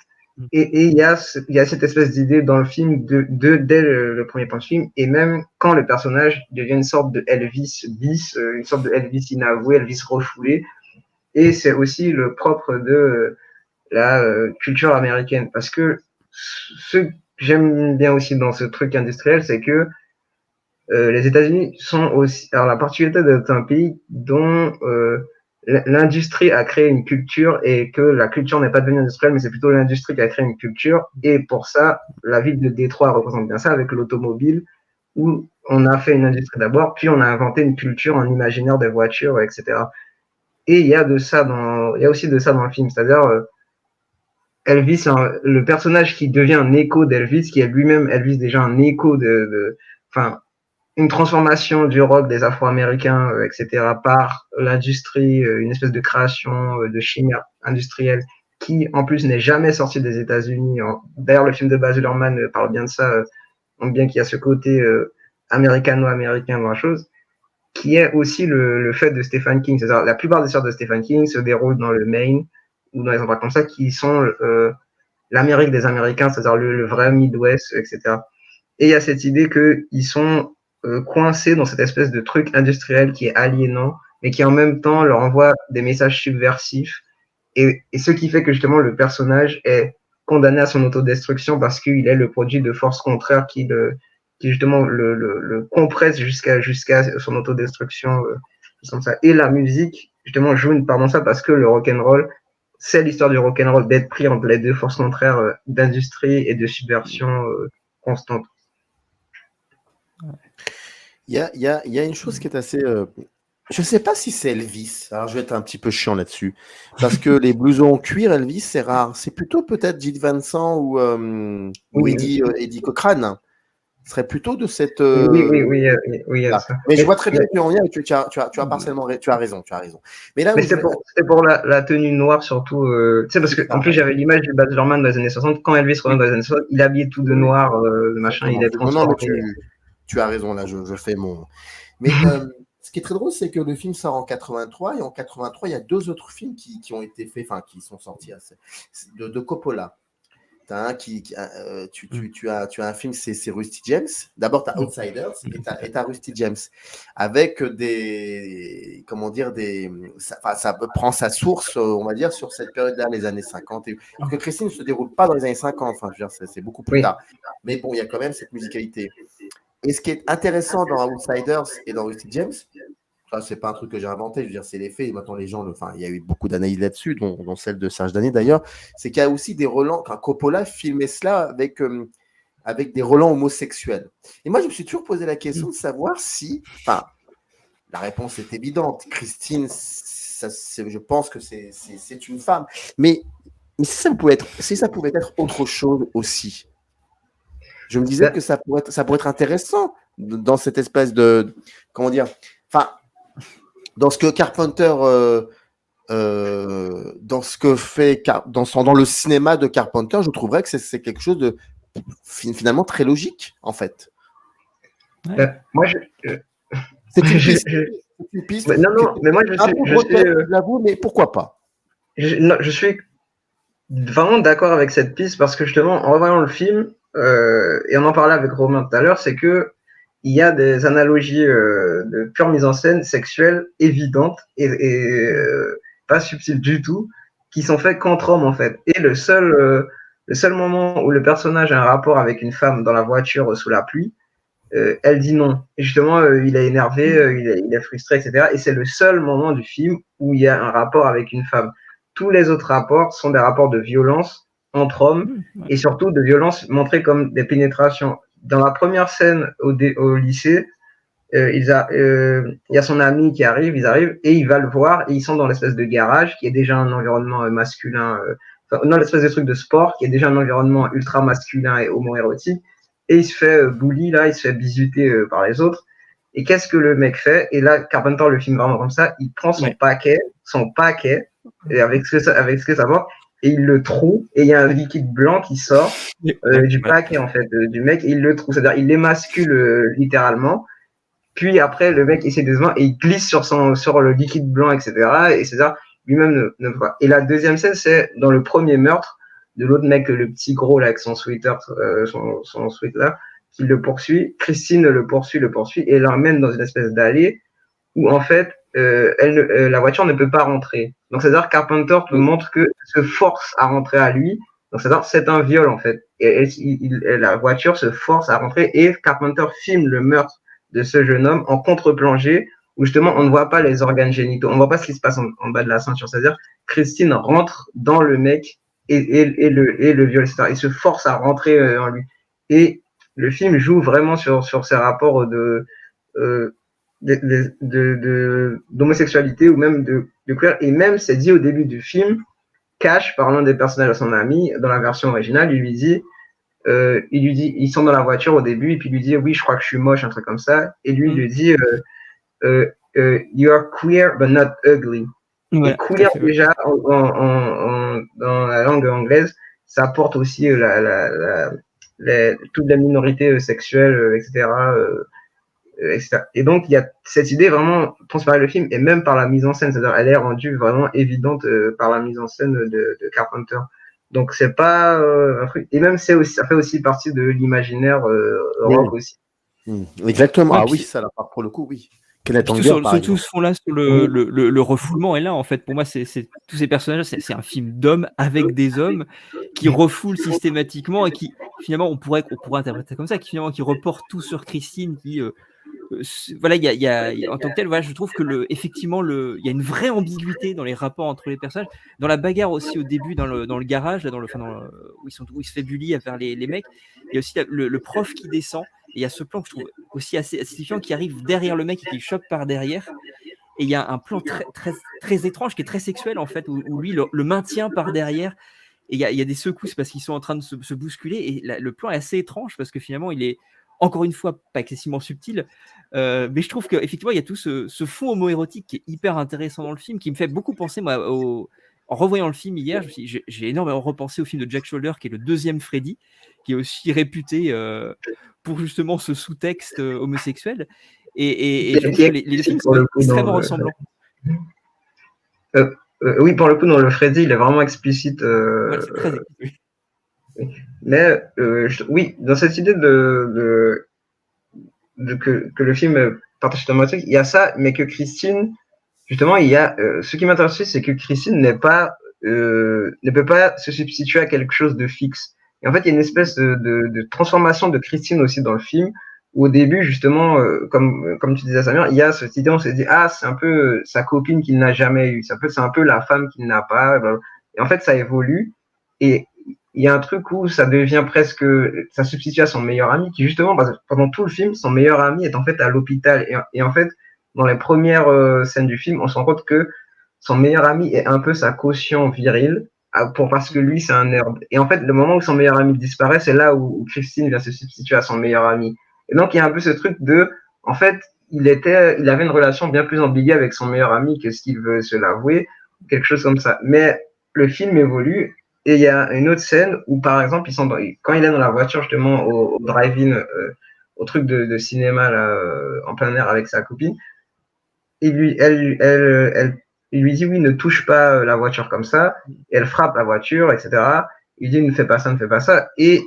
Et il y a cette espèce d'idée dans le film dès le premier point de film, et même quand le personnage devient une sorte de Elvis bis, une sorte de Elvis inavoué, Elvis refoulé. Et c'est aussi le propre de la culture américaine, parce que ce que j'aime bien aussi dans ce truc industriel, c'est que les États-Unis sont aussi. Alors la particularité d'être un pays dont l'industrie a créé une culture, et que la culture n'est pas devenue industrielle, mais c'est plutôt l'industrie qui a créé une culture. Et pour ça, la ville de Détroit représente bien ça, avec l'automobile, où on a fait une industrie d'abord, puis on a inventé une culture en imaginaire des voitures, etc. Et il y a aussi de ça dans le film, c'est-à-dire Elvis, le personnage qui devient un écho d'Elvis, qui est lui-même Elvis déjà un écho enfin, une transformation du rock des Afro-Américains, etc., par l'industrie, une espèce de création de chimie industrielle qui, en plus, n'est jamais sortie des États-Unis. D'ailleurs, le film de Baz Luhrmann parle bien de ça, donc bien qu'il y a ce côté américano-américain dans la chose, qui est aussi le fait de Stephen King. C'est-à-dire, la plupart des histoires de Stephen King se déroulent dans le Maine ou dans les endroits comme ça, qui sont l'Amérique des Américains, c'est-à-dire le vrai Midwest, etc. Et il y a cette idée qu'ils sont coincés dans cette espèce de truc industriel qui est aliénant, mais qui en même temps leur envoie des messages subversifs. Et ce qui fait que justement le personnage est condamné à son autodestruction parce qu'il est le produit de forces contraires qui justement le compresse jusqu'à son autodestruction. Comme ça. Et la musique, justement, joue une part dans ça parce que le rock'n'roll, c'est l'histoire du rock'n'roll d'être pris entre les deux forces contraires d'industrie et de subversion constante. Il y a une chose qui est assez. Je ne sais pas si c'est Elvis. Alors, je vais être un petit peu chiant là-dessus. Parce que les blousons en cuir, Elvis, c'est rare. C'est plutôt peut-être Gilles Vincent ou Eddie Cochrane. Ce serait plutôt de cette. Oui, là. ça. Mais je vois très bien que tu en viens et tu as partiellement tu as raison. Mais là, c'était pour la tenue noire surtout. Tu sais, parce qu'en plus, j'avais l'image du Baz Luhrmann dans les années 60. Quand Elvis revient dans les années 60, il est habillé tout de noir, machin, il est transformé. Non, mais tu as raison, là, je fais mon. Mais ce qui est très drôle, c'est que le film sort en 83, et en 83, il y a 2 autres films qui ont été faits, enfin, qui sont sortis de Coppola. Tu as un film, c'est Rusty James. D'abord, tu as Outsiders et tu as Rusty James. Avec des. Comment dire ça prend sa source, on va dire, sur cette période-là, les années 50. Alors que Christine ne se déroule pas dans les années 50. Enfin, je veux dire, c'est beaucoup plus tard. Mais bon, il y a quand même cette musicalité. Et ce qui est intéressant dans Outsiders et dans Rusty James, ça, c'est pas un truc que j'ai inventé, je veux dire, c'est les faits. Et maintenant, les gens, il y a eu beaucoup d'analyses là-dessus, dont celle de Serge Danet d'ailleurs. C'est qu'il y a aussi des relents, quand Coppola filmait cela avec des relents homosexuels. Et moi, je me suis toujours posé la question de savoir si, enfin, la réponse est évidente. Christine, je pense que c'est une femme. Mais si ça pouvait être autre chose aussi. Je me disais que ça pourrait être intéressant dans cette espèce de, comment dire, enfin, dans ce que Carpenter, dans ce que fait dans le cinéma de Carpenter, je trouverais que c'est quelque chose de finalement très logique, en fait. Moi, c'est une piste. Non, mais moi, je l'avoue, mais pourquoi pas? Je suis vraiment d'accord avec cette piste parce que justement, en revoyant le film, et on en parlait avec Romain tout à l'heure, c'est que il y a des analogies de pure mise en scène sexuelle évidentes et pas subtiles du tout, qui sont faites qu'entre hommes en fait. Et le seul moment où le personnage a un rapport avec une femme dans la voiture sous la pluie, elle dit non. Et justement, il est énervé, il est frustré, etc. Et c'est le seul moment du film où il y a un rapport avec une femme. Tous les autres rapports sont des rapports de violence entre hommes et surtout de violence montrées comme des pénétrations. Dans la première scène au lycée, il y a son ami qui arrive, ils arrivent et il va le voir et ils sont dans l'espèce de garage qui est déjà un environnement masculin, non, l'espèce de truc de sport qui est déjà un environnement ultra masculin et homo-érotique. Et il se fait bully, là, il se fait bisuter par les autres. Et qu'est-ce que le mec fait? Et là, Carpenter le filme vraiment comme ça, il prend son paquet, et avec ce que ça porte, et il le troue, et il y a un liquide blanc qui sort du paquet, en fait, du mec, et il le troue. C'est-à-dire, il l'émascule littéralement. Puis après, le mec essaie de se voir et il glisse sur le liquide blanc, etc. Et César lui-même ne voit. Et la deuxième scène, c'est dans le premier meurtre de l'autre mec, le petit gros là avec son sweater, son sweat là, qui le poursuit. Christine le poursuit et l'emmène dans une espèce d'allée où en fait la voiture ne peut pas rentrer. Donc c'est-à-dire Carpenter te montre que se force à rentrer à lui. Donc c'est-à-dire c'est un viol en fait. Et la voiture se force à rentrer et Carpenter filme le meurtre de ce jeune homme en contre-plongée où justement on ne voit pas les organes génitaux, on ne voit pas ce qui se passe en bas de la ceinture. C'est-à-dire Christine rentre dans le mec et le viol, etc. Il se force à rentrer en lui. Et le film joue vraiment sur ces rapports d'homosexualité ou même de queer. Et même, c'est dit au début du film cache par l'un des personnages à son ami, dans la version originale, il lui dit, ils sont dans la voiture au début, et puis il lui dit, oui, je crois que je suis moche, un truc comme ça, et lui, il lui dit, you are queer, but not ugly. Voilà, Et queer, tout à fait, ouais. déjà, dans la langue anglaise, ça apporte aussi toute la minorité sexuelle, etc., etc. Et donc, il y a cette idée vraiment transparaît le film, et même par la mise en scène, c'est-à-dire elle est rendue vraiment évidente par la mise en scène de Carpenter. Donc, c'est pas un truc. Et même, ça fait aussi partie de l'imaginaire rock aussi. Exactement. Ouais, Ah puis oui, c'est- ça là pour le coup, oui. Kenneth Puis Anger, par surtout exemple. ce fond-là sur le refoulement est là en fait pour moi c'est tous ces personnages c'est un film d'hommes avec des hommes qui refoulent systématiquement et qui finalement on pourrait interpréter comme ça qui finalement qui reportent tout sur Christine qui voilà en tant que tel voilà je trouve que effectivement il y a une vraie ambiguïté dans les rapports entre les personnages dans la bagarre aussi au début dans le garage là où où il se fait bully vers les mecs il y a aussi le prof qui descend et il y a ce plan que je trouve aussi assez signifiant qui arrive derrière le mec et qui le chope par derrière et il y a un plan très étrange qui est très sexuel en fait où lui le maintient par derrière et il y a des secousses parce qu'ils sont en train de se bousculer et le plan est assez étrange parce que finalement il est encore une fois pas excessivement subtil mais je trouve qu'effectivement il y a tout ce fond homoérotique qui est hyper intéressant dans le film qui me fait beaucoup penser moi en revoyant le film hier j'ai énormément repensé au film de Jack Shoulder qui est le deuxième Freddy qui est aussi réputé pour justement ce sous-texte homosexuel et je trouve que les deux films sont extrêmement ressemblants. Oui, pour le coup, dans le Freddy, il est vraiment explicite. Ouais, c'est très explicite. Mais oui, dans cette idée que le film partage thématique, il y a ça, mais que Christine, justement, il y a ce qui m'intéresse aussi, c'est que Christine ne peut pas se substituer à quelque chose de fixe. Et en fait, il y a une espèce de transformation de Christine aussi dans le film, où au début, justement, comme tu disais, Samir, il y a cette idée, on s'est dit, ah, c'est un peu sa copine qu'il n'a jamais eue, c'est un peu la femme qu'il n'a pas. Et en fait, ça évolue. Et il y a un truc où ça devient presque, ça substitue à son meilleur ami, qui justement, pendant tout le film, son meilleur ami est en fait à l'hôpital. Et en fait, dans les premières scènes du film, on se rend compte que son meilleur ami est un peu sa caution virile, parce que lui, c'est un nerd. Et en fait, le moment où son meilleur ami disparaît, c'est là où Christine vient se substituer à son meilleur ami. Et donc, il y a un peu ce truc en fait, il avait une relation bien plus ambiguë avec son meilleur ami que ce qu'il veut se l'avouer, quelque chose comme ça. Mais le film évolue, et il y a une autre scène où, par exemple, quand il est dans la voiture, justement, au drive-in, au truc de cinéma, là, en plein air avec sa copine, il lui dit oui, ne touche pas la voiture comme ça. Et elle frappe la voiture, etc. Il dit ne fais pas ça, ne fais pas ça. Et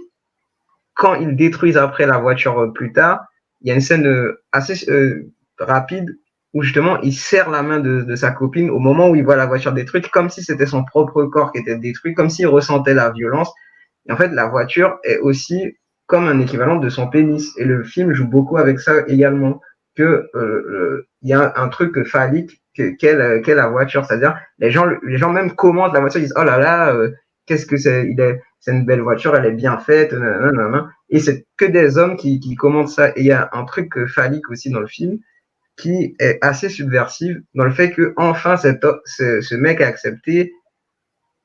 quand ils détruisent après la voiture plus tard, il y a une scène assez rapide où justement il serre la main de sa copine au moment où il voit la voiture détruite, comme si c'était son propre corps qui était détruit, comme s'il ressentait la violence. Et en fait, la voiture est aussi comme un équivalent de son pénis. Et le film joue beaucoup avec ça également, que il y a un truc phallique qu'est la voiture. C'est-à-dire, les gens même commentent la voiture, ils disent, oh là là, qu'est-ce que c'est une belle voiture, elle est bien faite, nanana. Et c'est que des hommes qui commentent ça. Et il y a un truc phallique aussi dans le film qui est assez subversif dans le fait que enfin ce mec a accepté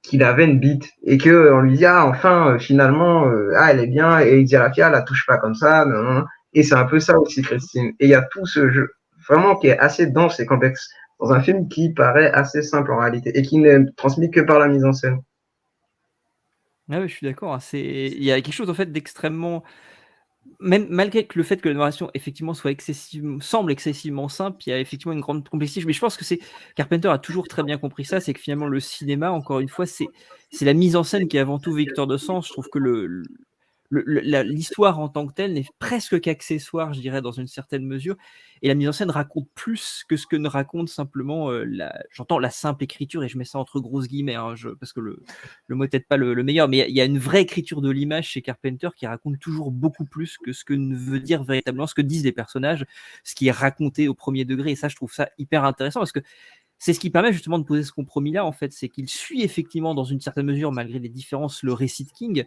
qu'il avait une bite et que on lui dit ah enfin finalement ah elle est bien et il dit à la fille ah la touche pas comme ça non. Et c'est un peu ça aussi Christine et il y a tout ce jeu vraiment qui est assez dense et complexe dans un film qui paraît assez simple en réalité et qui n'est transmis que par la mise en scène. Ah oui, je suis d'accord. Il y a quelque chose en fait d'extrêmement même malgré que le fait que la narration effectivement semble excessivement simple, il y a effectivement une grande complexité. Mais je pense que Carpenter a toujours très bien compris ça, c'est que finalement le cinéma, encore une fois, c'est la mise en scène qui est avant tout vecteur de sens. Je trouve que l'histoire en tant que telle n'est presque qu'accessoire, je dirais, dans une certaine mesure. Et la mise en scène raconte plus que ce que ne raconte simplement j'entends la simple écriture, et je mets ça entre grosses guillemets, hein, parce que le mot n'est peut-être pas le meilleur, mais il y a une vraie écriture de l'image chez Carpenter qui raconte toujours beaucoup plus que ce que ne veut dire véritablement ce que disent les personnages, ce qui est raconté au premier degré. Et ça, je trouve ça hyper intéressant parce que c'est ce qui permet justement de poser ce compromis-là, en fait. C'est qu'il suit effectivement, dans une certaine mesure, malgré les différences, le récit de King,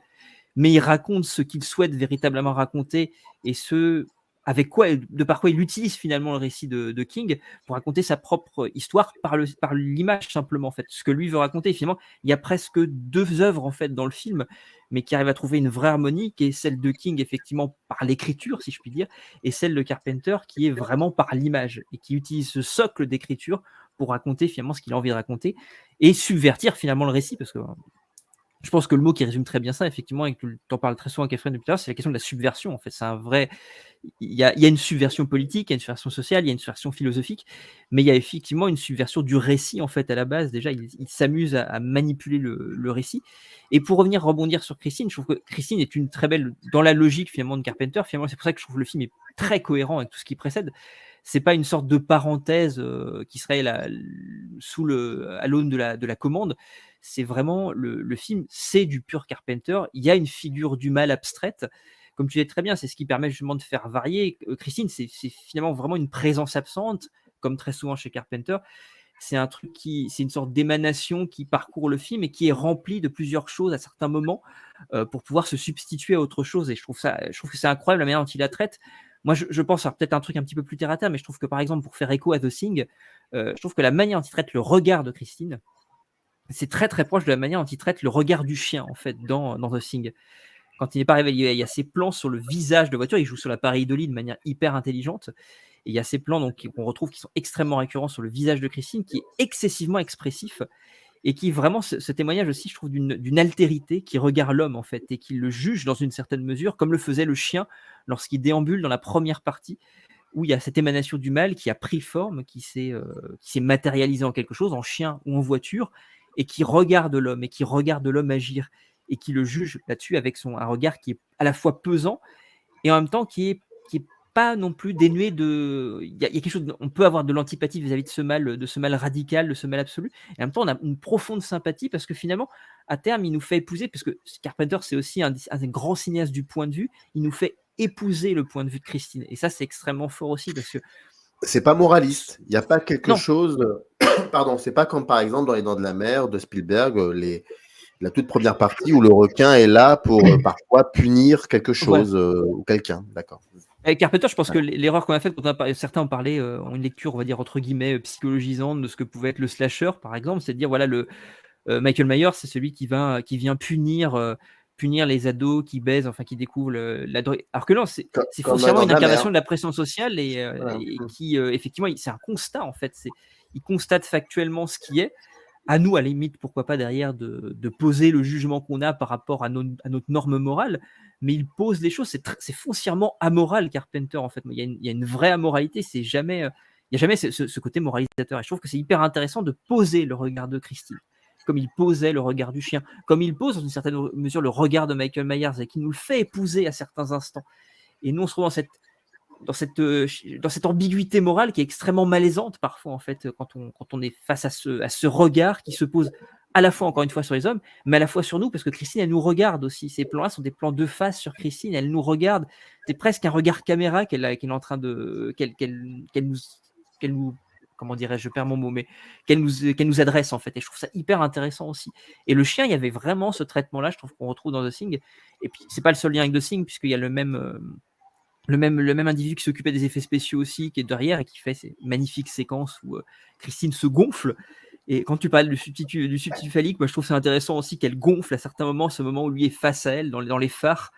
mais il raconte ce qu'il souhaite véritablement raconter et ce avec quoi, de par quoi il utilise finalement le récit de King pour raconter sa propre histoire par l'image simplement en fait. Ce que lui veut raconter finalement, il y a presque 2 œuvres en fait dans le film, mais qui arrivent à trouver une vraie harmonie, qui est celle de King effectivement par l'écriture si je puis dire, et celle de Carpenter qui est vraiment par l'image et qui utilise ce socle d'écriture pour raconter finalement ce qu'il a envie de raconter et subvertir finalement le récit parce que je pense que le mot qui résume très bien ça, effectivement, et que tu en parles très souvent avec Efrain depuis tout à l'heure, c'est la question de la subversion. En fait, c'est un vrai. Il y a une subversion politique, il y a une subversion sociale, il y a une subversion philosophique, mais il y a effectivement une subversion du récit, en fait, à la base. Déjà, il s'amuse à manipuler le récit. Et pour rebondir sur Christine, je trouve que Christine est une très belle. Dans la logique, finalement, de Carpenter, finalement, c'est pour ça que je trouve que le film est très cohérent avec tout ce qui précède. C'est pas une sorte de parenthèse qui serait à l'aune de la commande. C'est vraiment le film, c'est du pur Carpenter. Il y a une figure du mal abstraite. Comme tu disais très bien, c'est ce qui permet justement de faire varier. Christine, c'est finalement vraiment une présence absente, comme très souvent chez Carpenter. C'est une sorte d'émanation qui parcourt le film et qui est remplie de plusieurs choses à certains moments pour pouvoir se substituer à autre chose. Et je trouve que c'est incroyable la manière dont il la traite. Moi, je pense à peut-être un truc un petit peu plus terre à terre, mais je trouve que par exemple, pour faire écho à The Thing, je trouve que la manière dont il traite le regard de Christine, c'est très très proche de la manière dont il traite le regard du chien en fait dans The Thing. Quand il n'est pas réveillé, il y a ces plans sur le visage de voiture, il joue sur la pareidolie de manière hyper intelligente. Et il y a ces plans donc, qu'on retrouve qui sont extrêmement récurrents sur le visage de Christine, qui est excessivement expressif et qui vraiment ce témoignage aussi, je trouve, d'une altérité qui regarde l'homme en fait et qui le juge dans une certaine mesure, comme le faisait le chien lorsqu'il déambule dans la première partie, où il y a cette émanation du mal qui a pris forme, qui s'est matérialisé en quelque chose, en chien ou en voiture, et qui regarde l'homme, et qui regarde l'homme agir, et qui le juge là-dessus avec un regard qui est à la fois pesant, et en même temps qui est pas non plus dénué de... Il y a quelque chose, on peut avoir de l'antipathie vis-à-vis de ce mal radical, de ce mal absolu, et en même temps on a une profonde sympathie, parce que finalement, à terme, il nous fait épouser, parce que Carpenter, c'est aussi un grand cinéaste du point de vue, il nous fait épouser le point de vue de Christine. Et ça, c'est extrêmement fort aussi parce que. C'est pas moraliste. Il n'y a pas quelque Non. chose. Pardon, c'est pas comme par exemple dans Les Dents de la Mer de Spielberg, la toute première partie où le requin est là pour parfois punir quelque chose ou quelqu'un. D'accord. Avec Carpenter, je pense que l'erreur qu'on a faite, certains ont parlé en une lecture, on va dire entre guillemets, psychologisante de ce que pouvait être le slasher, par exemple, c'est de dire voilà, Michael Myers, c'est celui qui vient punir les ados qui baisent, enfin qui découvrent la drogue. Alors que non, c'est foncièrement une incarnation de la pression sociale et qui, effectivement, c'est un constat en fait. Il constate factuellement ce qui est. À nous, à la limite, pourquoi pas derrière de poser le jugement qu'on a par rapport à notre norme morale, mais il pose les choses. C'est foncièrement amoral, Carpenter, en fait. Il y a une vraie amoralité. Il n'y a jamais ce côté moralisateur. Et je trouve que c'est hyper intéressant de poser le regard de Christine, comme il posait le regard du chien, comme il pose dans une certaine mesure le regard de Michael Myers et qui nous le fait épouser à certains instants. Et nous, on se trouve dans cette ambiguïté morale qui est extrêmement malaisante parfois en fait quand on est face à ce regard qui se pose à la fois encore une fois sur les hommes mais à la fois sur nous, parce que Christine, elle nous regarde aussi. Ces plans là sont des plans de face sur Christine, elle nous regarde, c'est presque un regard caméra qu'elle est en train de qu'elle nous comment dirais-je, je perds mon mot, mais qu'elle nous adresse en fait, et je trouve ça hyper intéressant aussi. Et le chien, il y avait vraiment ce traitement là, je trouve, qu'on retrouve dans The Thing. Et puis c'est pas le seul lien avec The Thing, puisqu'il y a le même individu qui s'occupait des effets spéciaux aussi, qui est derrière et qui fait ces magnifiques séquences où Christine se gonfle. Et quand tu parles du substitut phallique, moi je trouve c'est intéressant aussi qu'elle gonfle à certains moments, ce moment où lui est face à elle dans les phares,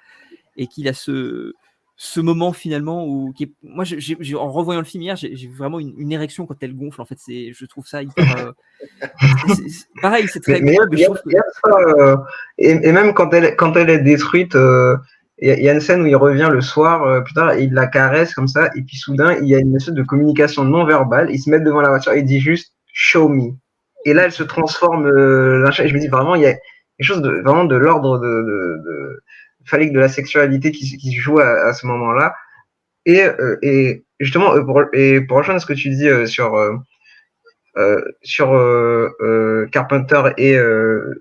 et qu'il a ce moment finalement où moi en revoyant le film hier, j'ai vraiment une érection quand elle gonfle. En fait, je trouve ça hyper pareil, c'est très beau. Et même quand elle est détruite. Il y a une scène où il revient le soir plus tard et il la caresse comme ça, et puis soudain il y a une espèce de communication non verbale. Ils se mettent devant la voiture et il dit juste show me, et là elle se transforme et je me dis vraiment il y a quelque chose vraiment de l'ordre de phallique de la sexualité qui se joue à ce moment là. Et justement pour rejoindre ce que tu dis sur Carpenter et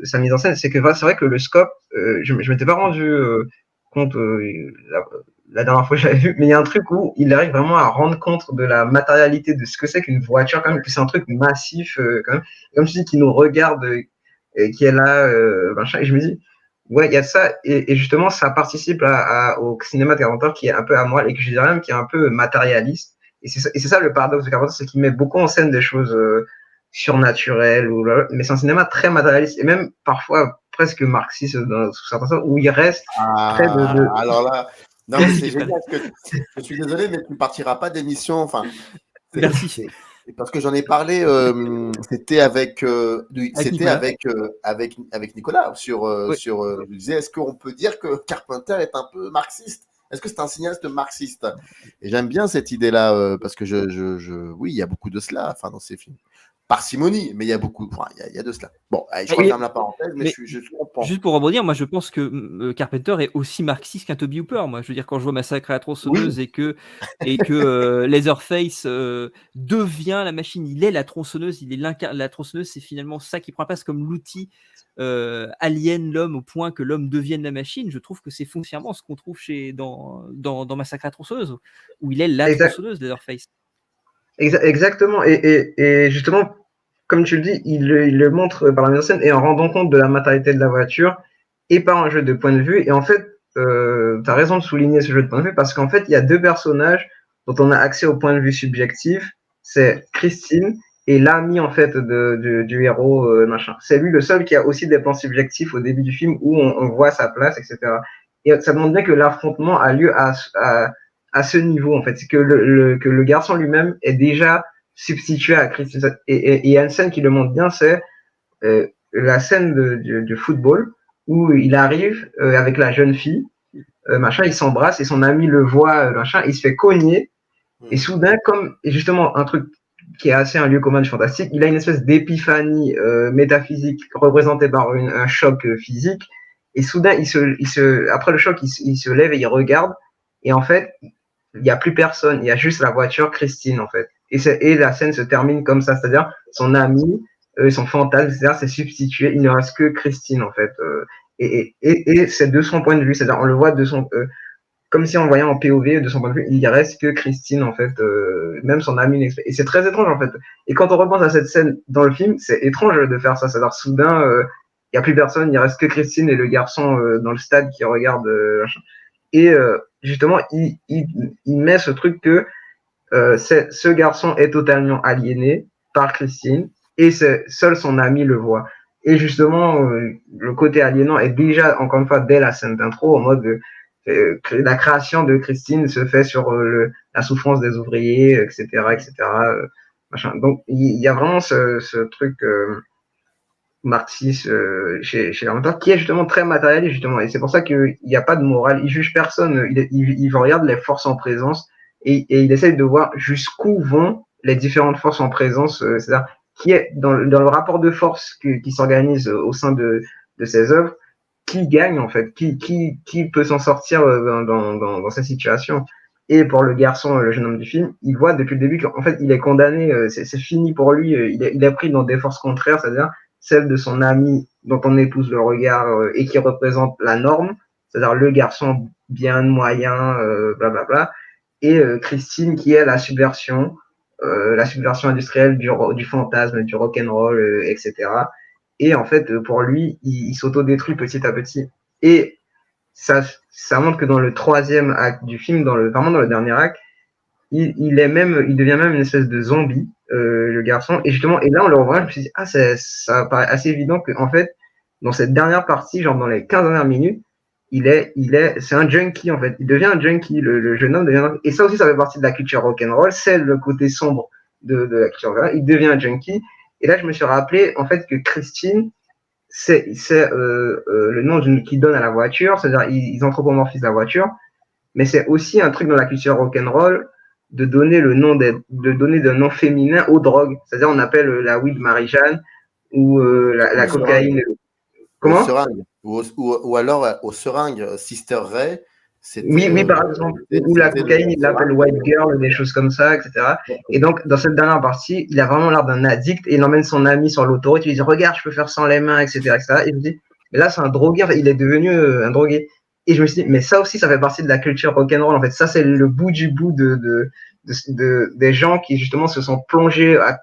sa mise en scène, c'est que c'est vrai que le scope, je m'étais pas rendu compte la dernière fois que j'avais vu, mais il y a un truc où il arrive vraiment à rendre compte de la matérialité de ce que c'est qu'une voiture, quand même, que c'est un truc massif quand même, comme tu dis, qui nous regarde, qui est là, machin, et je me dis Ouais, il y a ça, et justement, ça participe au cinéma de Carpenter qui est un peu amoral et que je dirais même qui est un peu matérialiste. Et c'est ça le paradoxe de Carpenter, c'est qu'il met beaucoup en scène des choses surnaturelles, mais c'est un cinéma très matérialiste et même parfois presque marxiste sous certains sens, où il reste très Alors là, non, mais Merci, c'est Kefren. génial. Je suis désolé, mais tu ne partiras pas d'émission. Enfin, Merci. parce que j'en ai parlé, c'était avec, Nicolas. avec Nicolas Oui. je disais, est-ce qu'on peut dire que Carpenter est un peu marxiste? Est-ce que c'est un cinéaste marxiste? Et j'aime bien cette idée-là parce que oui, il y a beaucoup de cela, enfin, dans ces films. Parcimonie, mais il y a beaucoup, enfin, il y a de cela. Bon, allez, je referme la parenthèse, mais je comprends. Juste pour rebondir, moi je pense que Carpenter est aussi marxiste qu'un Toby Hooper. Moi, je veux dire, quand je vois Massacre à la tronçonneuse Oui. et que Leatherface devient la machine, il est la tronçonneuse, il est la tronçonneuse, c'est finalement ça qui prend place comme l'outil alien l'homme au point que l'homme devienne la machine. Je trouve que c'est foncièrement ce qu'on trouve dans Massacre à la tronçonneuse, où il est la tronçonneuse, Leatherface. Exactement, et justement, comme tu le dis, il le montre par la mise en scène et en rendant compte de la matérialité de la voiture et par un jeu de point de vue. Et en fait, tu as raison de souligner ce jeu de point de vue parce qu'en fait, il y a deux personnages dont on a accès au point de vue subjectif. C'est Christine et l'ami en fait du héros, machin. C'est lui le seul qui a aussi des plans subjectifs au début du film où on voit sa place, etc. Et ça demande bien que l'affrontement a lieu à ce niveau, en fait. C'est que que le garçon lui-même est déjà substitué à Christine. Et il y a une scène qui le montre bien, c'est la scène du football où il arrive avec la jeune fille, machin, il s'embrasse et son ami le voit, machin, il se fait cogner. Et soudain, comme justement un truc qui est assez un lieu commun du fantastique, il a une espèce d'épiphanie métaphysique représentée par un choc physique. Et soudain, après le choc, il se lève et il regarde. Et en fait, il n'y a plus personne, il y a juste la voiture Christine en fait. Et la scène se termine comme ça, c'est-à-dire son ami, son fantasme, c'est-à-dire c'est substitué, il ne reste que Christine en fait. Et c'est de son point de vue, c'est-à-dire on le voit de son, comme si on voyait en POV de son point de vue, il reste que Christine en fait, même son ami. Et c'est très étrange en fait. Et quand on repense à cette scène dans le film, c'est étrange de faire ça, c'est-à-dire soudain, il n'y a plus personne, il reste que Christine et le garçon dans le stade qui regarde. Et justement, il met ce truc que ce garçon est totalement aliéné par Christine et seul son ami le voit. Et justement, le côté aliénant est déjà, encore une fois, dès la scène d'intro, en mode la création de Christine se fait sur la souffrance des ouvriers, etc., etc. Machin. Donc, il y a vraiment ce truc marxiste chez Lermontov, qui est justement très matérialiste, justement. Et c'est pour ça qu'il n'y a pas de morale. Il juge personne. Il regarde les forces en présence et il essaye de voir jusqu'où vont les différentes forces en présence. C'est-à-dire qui est dans le rapport de force qui s'organise au sein de ces œuvres, qui gagne en fait, qui peut s'en sortir dans cette situation. Et pour le garçon, le jeune homme du film, il voit depuis le début qu'en fait, il est condamné, c'est fini pour lui, il est pris dans des forces contraires, c'est-à-dire celle de son ami dont on épouse le regard et qui représente la norme, c'est-à-dire le garçon bien moyen, blablabla, et Christine qui est la subversion industrielle du fantasme, du rock'n'roll, etc. Et en fait, pour lui, il s'autodétruit petit à petit. Et ça montre que dans le troisième acte du film, vraiment dans le dernier acte, il devient même une espèce de zombie, le garçon. Et justement, et là, on le revoit, je me suis dit, ça paraît assez évident qu'en fait, dans cette dernière partie, genre dans les 15 dernières minutes, c'est un junkie, en fait. Il devient un junkie, le jeune homme devient et ça aussi, ça fait partie de la culture rock'n'roll, c'est le côté sombre de la culture rock'n'roll. Il devient un junkie. Et là, je me suis rappelé, en fait, que Christine, c'est le nom qui donne à la voiture, c'est-à-dire ils anthropomorphisent la voiture, mais c'est aussi un truc dans la culture rock'n'roll de donner des noms féminins aux drogues. C'est-à-dire on appelle la weed Marie-Jeanne ou la cocaïne. Comment? Ou alors aux seringues, Sister Ray. Oui, par exemple. Ou la cocaïne, il l'appelle White Girl, des choses comme ça, etc. Et donc, dans cette dernière partie, il a vraiment l'air d'un addict et il emmène son ami sur l'autoroute. Il lui dit, regarde, je peux faire sans les mains, etc., etc. Et je me dis, mais là, c'est un drogué. Il est devenu un drogué. Et je me suis dit, mais ça aussi, ça fait partie de la culture rock'n'roll. En fait, ça, c'est le bout du bout des gens qui, justement, se sont plongés à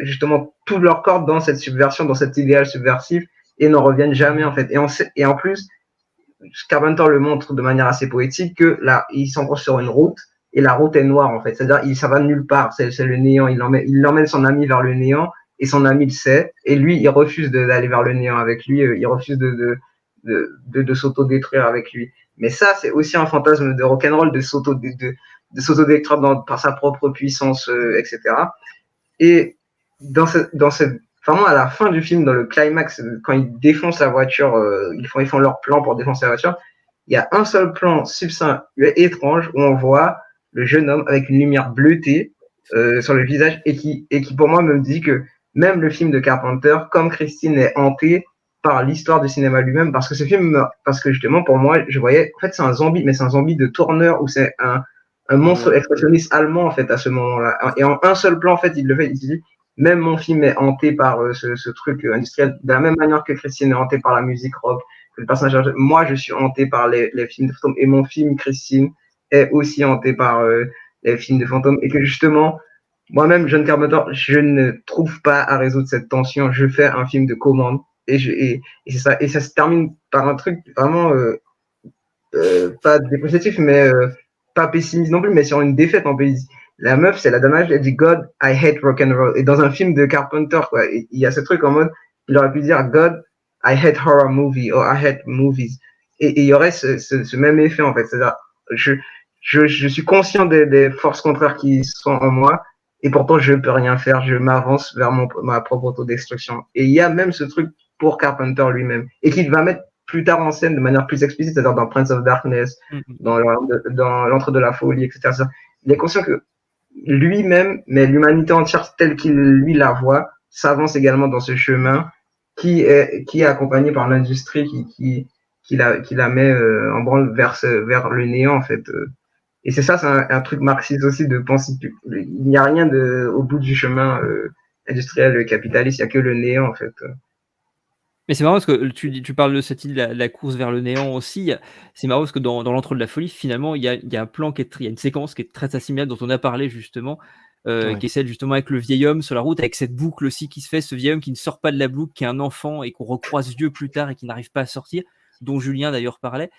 justement tout leur corps dans cette subversion, dans cet idéal subversif et n'en reviennent jamais en fait. Et en plus, Carpenter le montre de manière assez poétique que là, il s'enfonce sur une route et la route est noire en fait. C'est-à-dire, ça va nulle part. C'est le néant. Il emmène son ami vers le néant et son ami le sait. Et lui, il refuse d'aller vers le néant avec lui. Il refuse de s'auto-détruire avec lui. Mais ça, c'est aussi un fantasme de rock'n'roll de s'auto-détruire par sa propre puissance, etc. Et dans cette vraiment à la fin du film, dans le climax, quand ils défoncent la voiture, ils font leur plan pour défoncer la voiture. Il y a un seul plan succinct étrange où on voit le jeune homme avec une lumière bleutée sur le visage et qui pour moi me dit que même le film de Carpenter, comme Christine, est hanté par l'histoire du cinéma lui-même, parce que justement pour moi, je voyais, en fait c'est un zombie, mais c'est un zombie de tourneur où c'est un monstre expressionniste allemand en fait à ce moment-là. Et en un seul plan en fait, il le fait, il dit même mon film est hanté par ce truc industriel, de la même manière que Christine est hantée par la musique rock, que le personnage, moi je suis hanté par les films de fantômes, et mon film Christine est aussi hanté par les films de fantômes, et que justement, moi-même, John Carpenter, je ne trouve pas à résoudre cette tension, je fais un film de commande, et c'est ça, et ça se termine par un truc vraiment pas dépreciatif, mais pas pessimiste non plus, mais sur une défaite en pays. La meuf, c'est la dame, elle dit God, I hate rock and roll. Et dans un film de Carpenter, quoi, il y a ce truc en mode, il aurait pu dire God, I hate horror movie or I hate movies. Et il y aurait ce même effet en fait. C'est-à-dire, je suis conscient des forces contraires qui sont en moi, et pourtant je peux rien faire. Je m'avance vers ma propre autodestruction. Et il y a même ce truc pour Carpenter lui-même, et qu'il va mettre plus tard en scène de manière plus explicite, c'est-à-dire dans Prince of Darkness, dans l'Entre de la folie, etc. Il est conscient que lui-même, mais l'humanité entière telle qu'il lui la voit, s'avance également dans ce chemin qui est accompagné par l'industrie qui la met en branle vers le néant en fait. Et c'est ça, c'est un truc marxiste aussi de penser il n'y a rien au bout du chemin industriel capitaliste, il n'y a que le néant en fait. Mais c'est marrant parce que tu parles de cette idée de la course vers le néant aussi. C'est marrant parce que dans l'Entre de la folie, finalement, il y a un plan il y a une séquence qui est très assimilable dont on a parlé justement, qui est celle justement avec le vieil homme sur la route, avec cette boucle aussi qui se fait, ce vieil homme qui ne sort pas de la boucle, qui est un enfant et qu'on recroise vieux plus tard et qui n'arrive pas à sortir, dont Julien d'ailleurs parlait.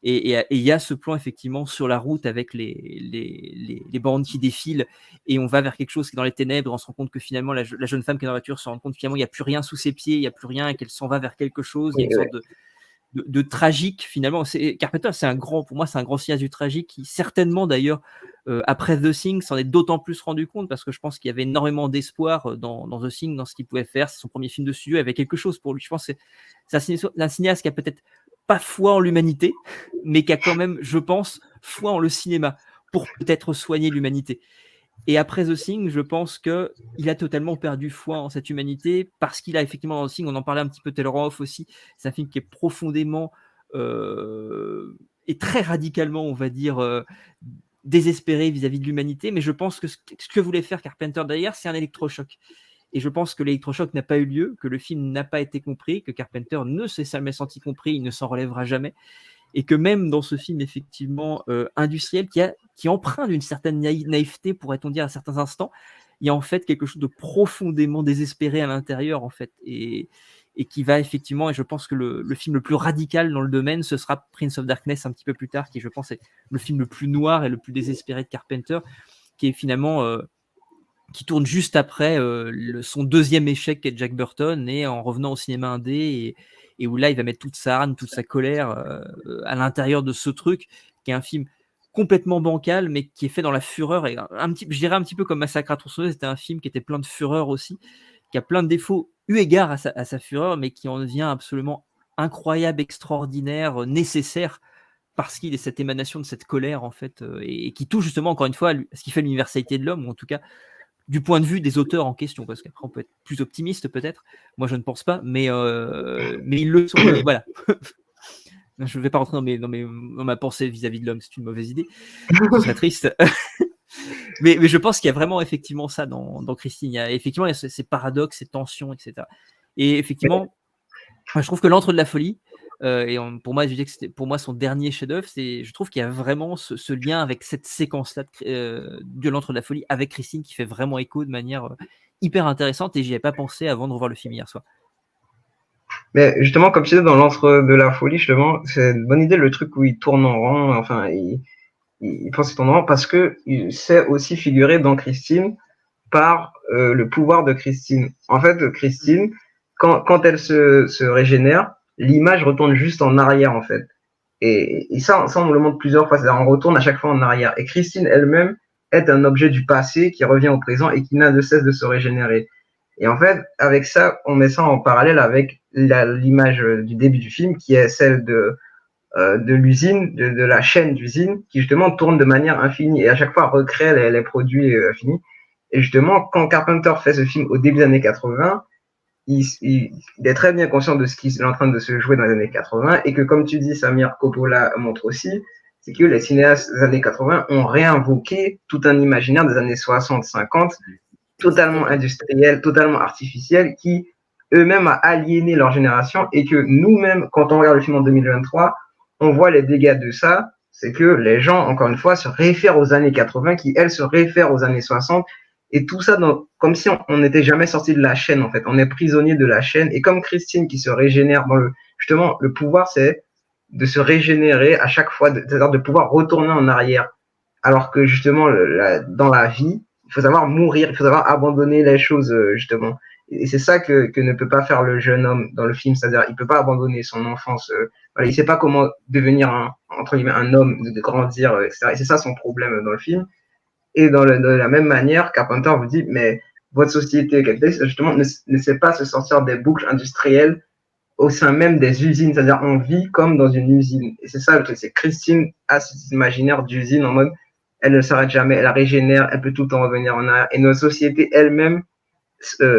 Et il y a ce plan effectivement sur la route avec les bandes qui défilent et on va vers quelque chose qui est dans les ténèbres. On se rend compte que finalement la jeune femme qui est dans la voiture se rend compte finalement il n'y a plus rien sous ses pieds, il n'y a plus rien et qu'elle s'en va vers quelque chose. Il y a une sorte de tragique finalement. Carpenter, pour moi c'est un grand cinéaste du tragique qui certainement d'ailleurs après The Thing s'en est d'autant plus rendu compte parce que je pense qu'il y avait énormément d'espoir dans The Thing, dans ce qu'il pouvait faire. C'est son premier film de studio, il y avait quelque chose pour lui. Je pense que c'est un cinéaste qui a peut-être pas foi en l'humanité, mais qui a quand même, je pense, foi en le cinéma pour peut-être soigner l'humanité. Et après The Thing, je pense qu'il a totalement perdu foi en cette humanité parce qu'il a effectivement dans The Thing, on en parlait un petit peu tout à l'heure en off aussi, c'est un film qui est profondément et très radicalement, on va dire, désespéré vis-à-vis de l'humanité, mais je pense que ce que voulait faire Carpenter derrière, c'est un électrochoc. Et je pense que l'électrochoc n'a pas eu lieu, que le film n'a pas été compris, que Carpenter ne s'est jamais senti compris, il ne s'en relèvera jamais, et que même dans ce film effectivement industriel qui emprunte d'une certaine naïveté, pourrait-on dire à certains instants, il y a en fait quelque chose de profondément désespéré à l'intérieur en fait, et qui va effectivement, et je pense que le film le plus radical dans le domaine, ce sera Prince of Darkness un petit peu plus tard, qui je pense est le film le plus noir et le plus désespéré de Carpenter, qui est finalement qui tourne juste après son deuxième échec qui est Jack Burton, et en revenant au cinéma indé, et où là il va mettre toute sa rage, toute sa colère à l'intérieur de ce truc, qui est un film complètement bancal, mais qui est fait dans la fureur, et je dirais un petit peu comme Massacre à tronçonneuse, c'était un film qui était plein de fureur aussi, qui a plein de défauts eu égard à sa fureur, mais qui en devient absolument incroyable, extraordinaire, nécessaire, parce qu'il est cette émanation de cette colère en fait, et qui touche justement encore une fois ce qui fait l'universalité de l'homme, ou en tout cas du point de vue des auteurs en question, parce qu'après on peut être plus optimiste peut-être, moi je ne pense pas, mais ils le sont, et voilà. Je ne vais pas rentrer dans ma pensée vis-à-vis de l'homme, c'est une mauvaise idée, ce serait triste. mais je pense qu'il y a vraiment effectivement ça dans Christine, il y a effectivement ces paradoxes, ces tensions, etc. Et effectivement, je trouve que l'Entre de la folie, pour moi, je disais que c'était pour moi son dernier chef-d'œuvre. Je trouve qu'il y a vraiment ce lien avec cette séquence-là de l'Entre de la folie avec Christine qui fait vraiment écho de manière hyper intéressante, et j'y avais pas pensé avant de revoir le film hier soir. Mais justement, comme tu disais, dans l'antre de la folie, justement, c'est une bonne idée le truc où il tourne en rond, enfin, il pense qu'il tourne en rond parce que il sait aussi figurer dans Christine par le pouvoir de Christine. En fait, Christine, quand elle se régénère, l'image retourne juste en arrière, en fait. Et ça, on le montre plusieurs fois, c'est-à-dire on retourne à chaque fois en arrière. Et Christine elle-même est un objet du passé qui revient au présent et qui n'a de cesse de se régénérer. Et en fait, avec ça, on met ça en parallèle avec l'image du début du film, qui est celle de l'usine, de la chaîne d'usine, qui justement tourne de manière infinie et à chaque fois recrée les produits finis. Et justement, quand Carpenter fait ce film au début des années 80, il est très bien conscient de ce qui est en train de se jouer dans les années 80 et que, comme tu dis, Samir Coppola montre aussi, c'est que les cinéastes des années 80 ont réinvoqué tout un imaginaire des années 60-50, totalement industriel, totalement artificiel, qui eux-mêmes a aliéné leur génération et que nous-mêmes, quand on regarde le film en 2023, on voit les dégâts de ça, c'est que les gens, encore une fois, se réfèrent aux années 80 qui, elles, se réfèrent aux années 60 et tout ça comme si on n'était jamais sorti de la chaîne, en fait. On est prisonnier de la chaîne et comme Christine qui se régénère justement, le pouvoir, c'est de se régénérer à chaque fois, c'est-à-dire de pouvoir retourner en arrière. Alors que justement, dans la vie, il faut savoir mourir, il faut savoir abandonner les choses, justement. Et c'est ça que ne peut pas faire le jeune homme dans le film, c'est-à-dire il peut pas abandonner son enfance. Voilà, il sait pas comment devenir entre guillemets un homme, de grandir, etc. Et c'est ça son problème dans le film. Et de la même manière, Carpenter vous dit, mais votre société capitaliste, justement, ne sait pas se sortir des boucles industrielles au sein même des usines, c'est-à-dire on vit comme dans une usine. Et c'est ça le truc, c'est Christine a cet imaginaire d'usine en mode elle ne s'arrête jamais, elle régénère, elle peut tout le temps revenir en arrière. Et notre société elle-même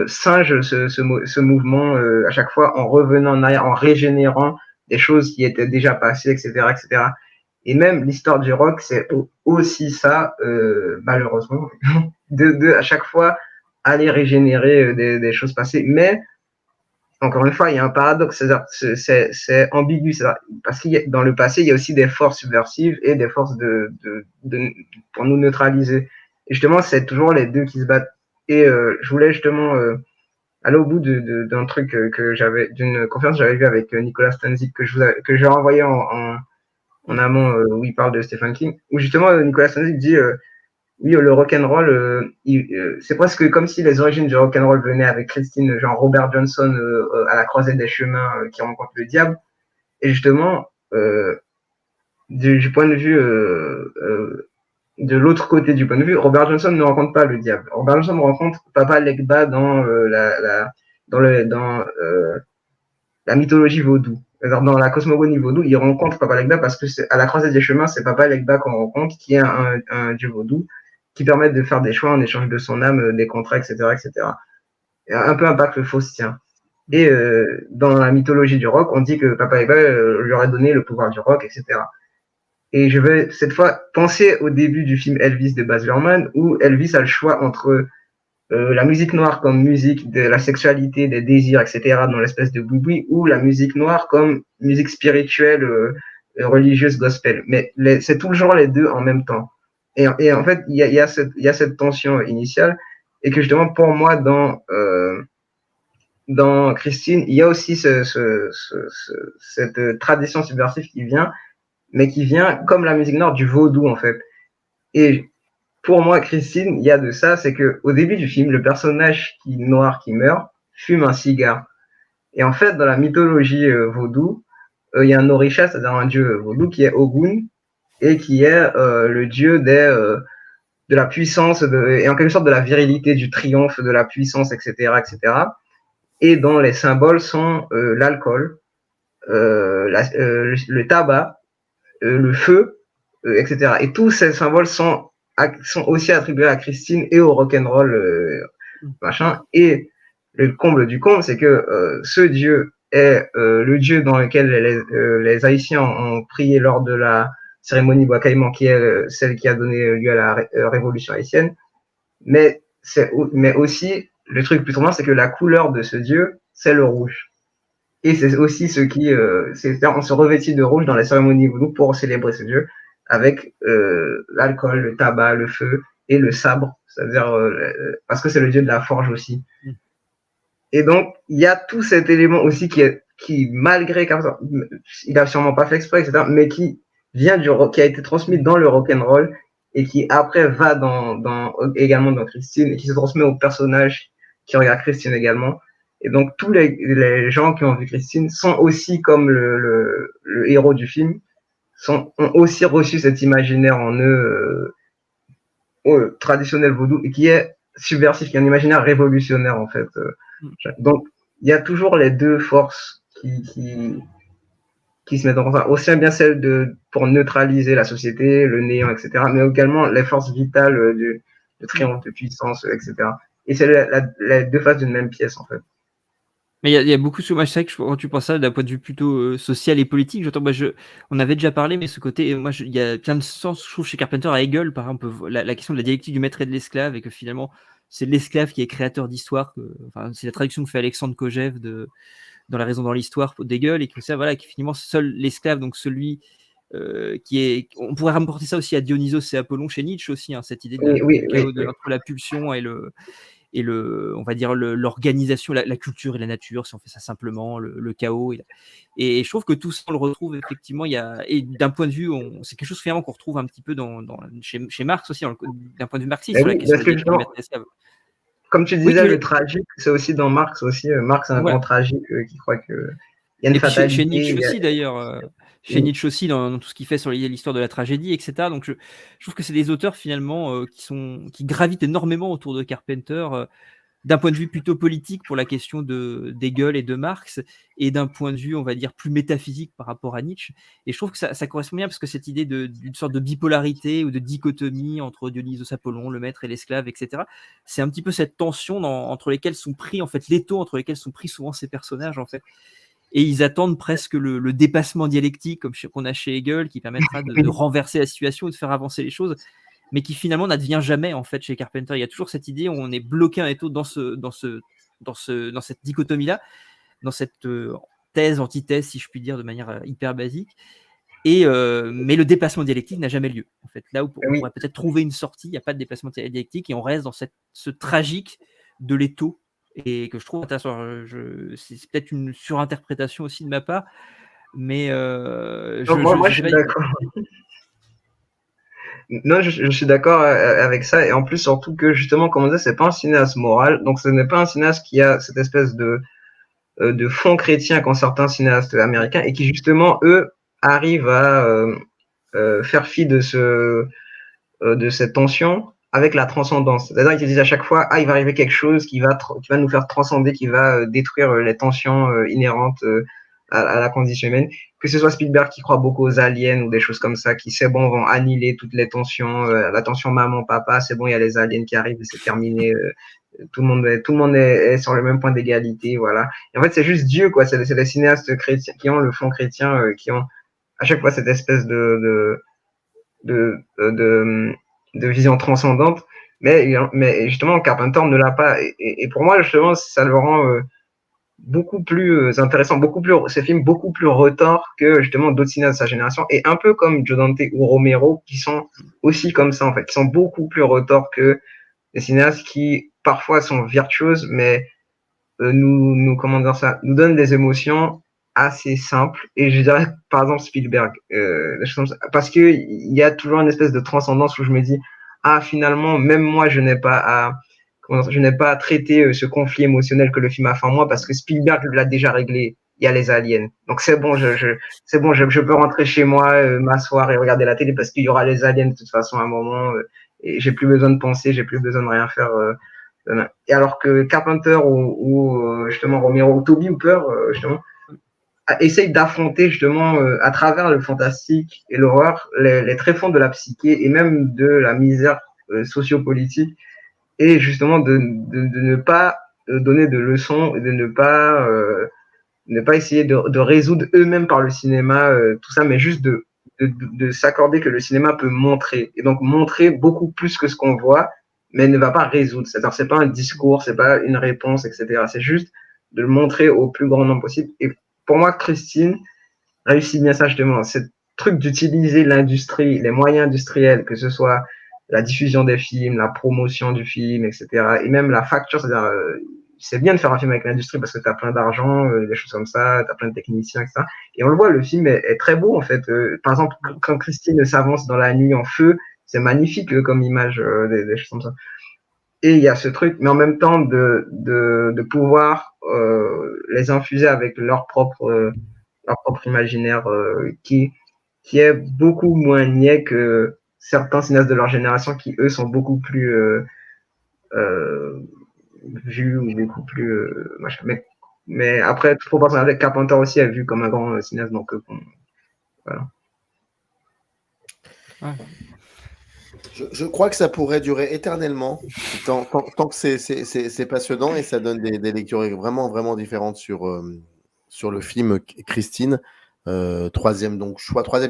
singe ce mouvement à chaque fois en revenant en arrière, en régénérant des choses qui étaient déjà passées, etc., etc. Et même l'histoire du rock, c'est aussi ça, malheureusement, de à chaque fois aller régénérer des choses passées. Mais encore une fois, il y a un paradoxe, c'est ambigu, parce que dans le passé, il y a aussi des forces subversives et des forces pour nous neutraliser. Et justement, c'est toujours les deux qui se battent. Et je voulais justement aller au bout d'un truc d'une conférence que j'avais vue avec Nicolas Stanzik, que j'ai envoyé en amont, où il parle de Stephen King, où justement Nicolas Stanzik dit oui, le rock'n'roll, c'est presque comme si les origines du rock'n'roll venaient avec Christine, genre Robert Johnson à la croisée des chemins qui rencontre le diable. Et justement, du point de vue de l'autre côté du point de vue, Robert Johnson ne rencontre pas le diable. Robert Johnson rencontre Papa Legba dans la mythologie vaudou. Alors, dans la cosmogonie vaudou, il rencontre Papa Legba parce que à la croisée des chemins, c'est Papa Legba qu'on rencontre, qui est un dieu vaudou, qui permet de faire des choix en échange de son âme, des contrats, etc., etc. Et un peu un pacte faustien. Et dans la mythologie du rock, on dit que Papa Legba lui aurait donné le pouvoir du rock, etc. Et je vais cette fois penser au début du film Elvis de Baz Luhrmann, où Elvis a le choix entre la musique noire comme musique de la sexualité, des désirs, etc., dans l'espèce de boui-boui, ou la musique noire comme musique spirituelle, religieuse, gospel. Mais c'est toujours les deux en même temps. Et en fait, il y a cette tension initiale, et que justement, pour moi, dans Christine, il y a aussi cette tradition subversive qui vient, mais qui vient, comme la musique noire, du vaudou, en fait. Et pour moi, Christine, il y a de ça, c'est que au début du film, le personnage noir qui meurt fume un cigare. Et en fait, dans la mythologie vaudou, il y a un orisha, c'est-à-dire un dieu vaudou qui est Ogun et qui est le dieu de la puissance et en quelque sorte de la virilité, du triomphe, de la puissance, etc., etc. Et dont les symboles sont l'alcool, le tabac, le feu, etc. Et tous ces symboles sont aussi attribués à Christine et au rock'n'roll, machin. Et le comble du comble, c'est que ce dieu est le dieu dans lequel les Haïtiens ont prié lors de la cérémonie Bois Caïman, qui est celle qui a donné lieu à la révolution haïtienne. Mais aussi, le truc plus troublant, c'est que la couleur de ce dieu, c'est le rouge. Et c'est aussi ce qui, on se revêtit de rouge dans les cérémonies voodoo pour célébrer ce dieu avec l'alcool, le tabac, le feu et le sabre, c'est-à-dire parce que c'est le dieu de la forge aussi. Et donc il y a tout cet élément aussi qui qui malgré il a sûrement pas fait exprès, etc., mais qui qui a été transmis dans le rock'n'roll et qui après va également dans Christine et qui se transmet aux personnages qui regardent Christine également. Et donc tous les gens qui ont vu Christine sont aussi comme le héros du film, ont aussi reçu cet imaginaire en eux traditionnel vaudou et qui est subversif, qui est un imaginaire révolutionnaire en fait. Donc il y a toujours les deux forces qui se mettent en place, aussi bien celle pour neutraliser la société, le néant, etc., mais également les forces vitales de triomphe de puissance, etc. Et c'est les deux faces d'une même pièce en fait. Mais il y a beaucoup de moi, c'est vrai que quand tu penses ça d'un point de vue plutôt social et politique, on avait déjà parlé, mais ce côté, il y a plein de sens, je trouve, chez Carpenter à Hegel, par exemple, la question de la dialectique du maître et de l'esclave, et que finalement, c'est l'esclave qui est créateur d'histoire. C'est la traduction que fait Alexandre Kojève dans La raison dans l'histoire d'Hegel, et que ça, voilà, qui finalement, seul l'esclave, donc celui qui est. On pourrait rapporter ça aussi à Dionysos et Apollon chez Nietzsche aussi, hein, cette idée du chaos entre la pulsion et on va dire l'organisation, la culture et la nature, si on fait ça simplement, le chaos. Et je trouve que tout ça, on le retrouve effectivement. Et d'un point de vue, c'est quelque chose finalement qu'on retrouve un petit peu chez Marx aussi, d'un point de vue marxiste, sur la question de la maître esclave. Comme tu disais, le tragique, c'est aussi dans Marx aussi. Marx est un grand tragique qui croit qu'il y a une fatalité. Chez Nietzsche aussi, d'ailleurs. Chez Nietzsche aussi, dans tout ce qu'il fait sur l'histoire de la tragédie, etc. Donc, je trouve que c'est des auteurs, finalement, qui gravitent énormément autour de Carpenter, d'un point de vue plutôt politique pour la question d'Hegel et de Marx, et d'un point de vue, on va dire, plus métaphysique par rapport à Nietzsche. Et je trouve que ça correspond bien, parce que cette idée d'une sorte de bipolarité ou de dichotomie entre Dionysos Apollon, le maître et l'esclave, etc., c'est un petit peu cette tension entre lesquelles sont pris, en fait, l'étau entre lesquels sont pris souvent ces personnages, en fait. Et ils attendent presque le dépassement dialectique, comme qu'on a chez Hegel, qui permettra de renverser la situation et de faire avancer les choses, mais qui finalement n'advient jamais en fait chez Carpenter. Il y a toujours cette idée où on est bloqué un étau dans cette dichotomie-là, dans cette thèse, antithèse, si je puis dire, de manière hyper basique. Mais le dépassement dialectique n'a jamais lieu. En fait, là où on pourrait peut-être trouver une sortie, il n'y a pas de dépassement dialectique et on reste dans ce tragique de l'étau, et que je trouve intéressant. C'est peut-être une surinterprétation aussi de ma part, mais moi je suis d'accord. Non, je suis d'accord avec ça, et en plus surtout que justement, comme on disait, c'est pas un cinéaste moral, donc ce n'est pas un cinéaste qui a cette espèce de fond chrétien qu'ont certains cinéastes américains, et qui justement eux arrivent à faire fi de cette tension avec la transcendance. C'est-à-dire qu'ils disent à chaque fois, il va arriver quelque chose qui va nous faire transcender, qui va détruire les tensions inhérentes à la condition humaine. Que ce soit Spielberg qui croit beaucoup aux aliens ou des choses comme ça, qui c'est bon, vont annihiler toutes les tensions, la tension maman-papa, c'est bon, il y a les aliens qui arrivent et c'est terminé. Tout le monde est sur le même point d'égalité, voilà. Et en fait, c'est juste Dieu, quoi. C'est les cinéastes chrétiens qui ont le fond chrétien, qui ont à chaque fois cette espèce de vision transcendante, mais justement Carpenter ne l'a pas, et pour moi justement ça le rend beaucoup plus intéressant, ces films beaucoup plus retors que justement d'autres cinéastes de sa génération, et un peu comme Joe Dante ou Romero, qui sont aussi comme ça en fait, qui sont beaucoup plus retors que les cinéastes qui parfois sont virtuoses, mais nous donnent des émotions assez simples. Et je dirais par exemple Spielberg, parce que il y a toujours une espèce de transcendance où je me dis, finalement même moi je n'ai pas à traiter ce conflit émotionnel que le film a fait en moi, parce que Spielberg l'a déjà réglé. Il y a les aliens, donc c'est bon, je peux rentrer chez moi, m'asseoir et regarder la télé, parce qu'il y aura les aliens de toute façon à un moment, et j'ai plus besoin de penser, j'ai plus besoin de rien faire. Et alors que Carpenter ou justement Romero ou Toby Hooper justement essaye d'affronter justement à travers le fantastique et l'horreur les tréfonds de la psyché et même de la misère sociopolitique, et justement de ne pas donner de leçons et de ne pas essayer de résoudre eux-mêmes par le cinéma tout ça, mais juste de s'accorder que le cinéma peut montrer, et donc montrer beaucoup plus que ce qu'on voit, mais ne va pas résoudre. C'est-à-dire, c'est pas un discours, c'est pas une réponse, etc. C'est juste de le montrer au plus grand nombre possible. Et pour moi, Christine réussit bien ça, justement. Ce truc d'utiliser l'industrie, les moyens industriels, que ce soit la diffusion des films, la promotion du film, etc. Et même la facture, c'est-à-dire c'est bien de faire un film avec l'industrie parce que t'as plein d'argent, des choses comme ça, t'as plein de techniciens, etc. Et on le voit, le film est très beau, en fait. Par exemple, quand Christine s'avance dans la nuit en feu, c'est magnifique comme image, des choses comme ça. Et il y a ce truc, mais en même temps de pouvoir les infuser avec leur propre imaginaire qui est beaucoup moins niais que certains cinéastes de leur génération qui, eux, sont beaucoup plus vus ou beaucoup plus machin. Mais après, faut pas s'en Carpenter aussi est vu comme un grand cinéaste, donc voilà. Ouais. Je crois que ça pourrait durer éternellement, tant que c'est passionnant et ça donne des lectures vraiment, vraiment différentes sur le film Christine. Troisième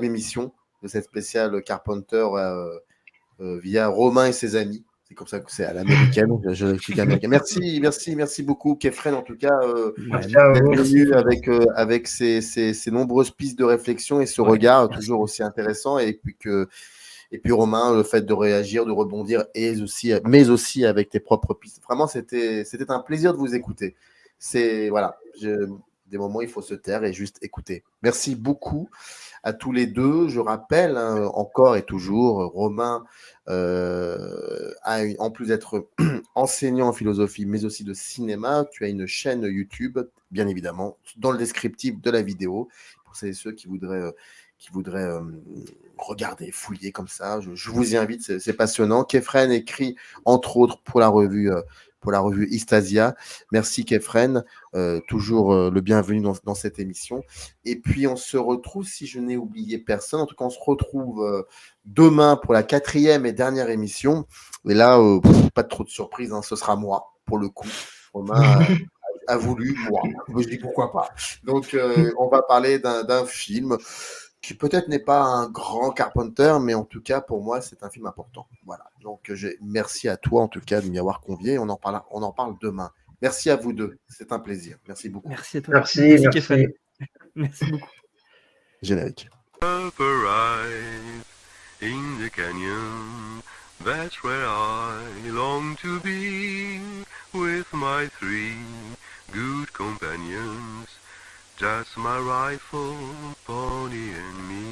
émission de cette spéciale Carpenter via Romain et ses amis. C'est comme ça que c'est à l'américaine. Je l'explique américain. Merci beaucoup, Kefren, en tout cas, d'être venu avec ces nombreuses pistes de réflexion et ce regard toujours aussi intéressant. Et puis Romain, le fait de réagir, de rebondir, mais aussi avec tes propres pistes. Vraiment, c'était un plaisir de vous écouter. Des moments, il faut se taire et juste écouter. Merci beaucoup à tous les deux. Je rappelle encore et toujours, Romain, en plus d'être enseignant en philosophie, mais aussi de cinéma, tu as une chaîne YouTube, bien évidemment, dans le descriptif de la vidéo, pour celles et ceux qui voudraient regarder, fouiller comme ça. Je vous y invite, c'est passionnant. Kefren écrit, entre autres, pour la revue Istasia. Merci Kefren, toujours le bienvenu dans cette émission. Et puis on se retrouve, si je n'ai oublié personne, en tout cas on se retrouve demain pour la 4e et dernière émission. Et là, pas trop de surprise, ce sera moi, pour le coup. Romain a voulu, moi. Je dis pourquoi pas. Donc on va parler d'un film qui peut-être n'est pas un grand Carpenter, mais en tout cas, pour moi, c'est un film important. Voilà. Donc, merci à toi, en tout cas, de m'y avoir convié. On en parle demain. Merci à vous deux. C'est un plaisir. Merci beaucoup. Merci à toi. Merci. Merci beaucoup. Générique. Up arrive in the canyon, that's where I long to be, with my 3 good companions, just my rifle, pony and me.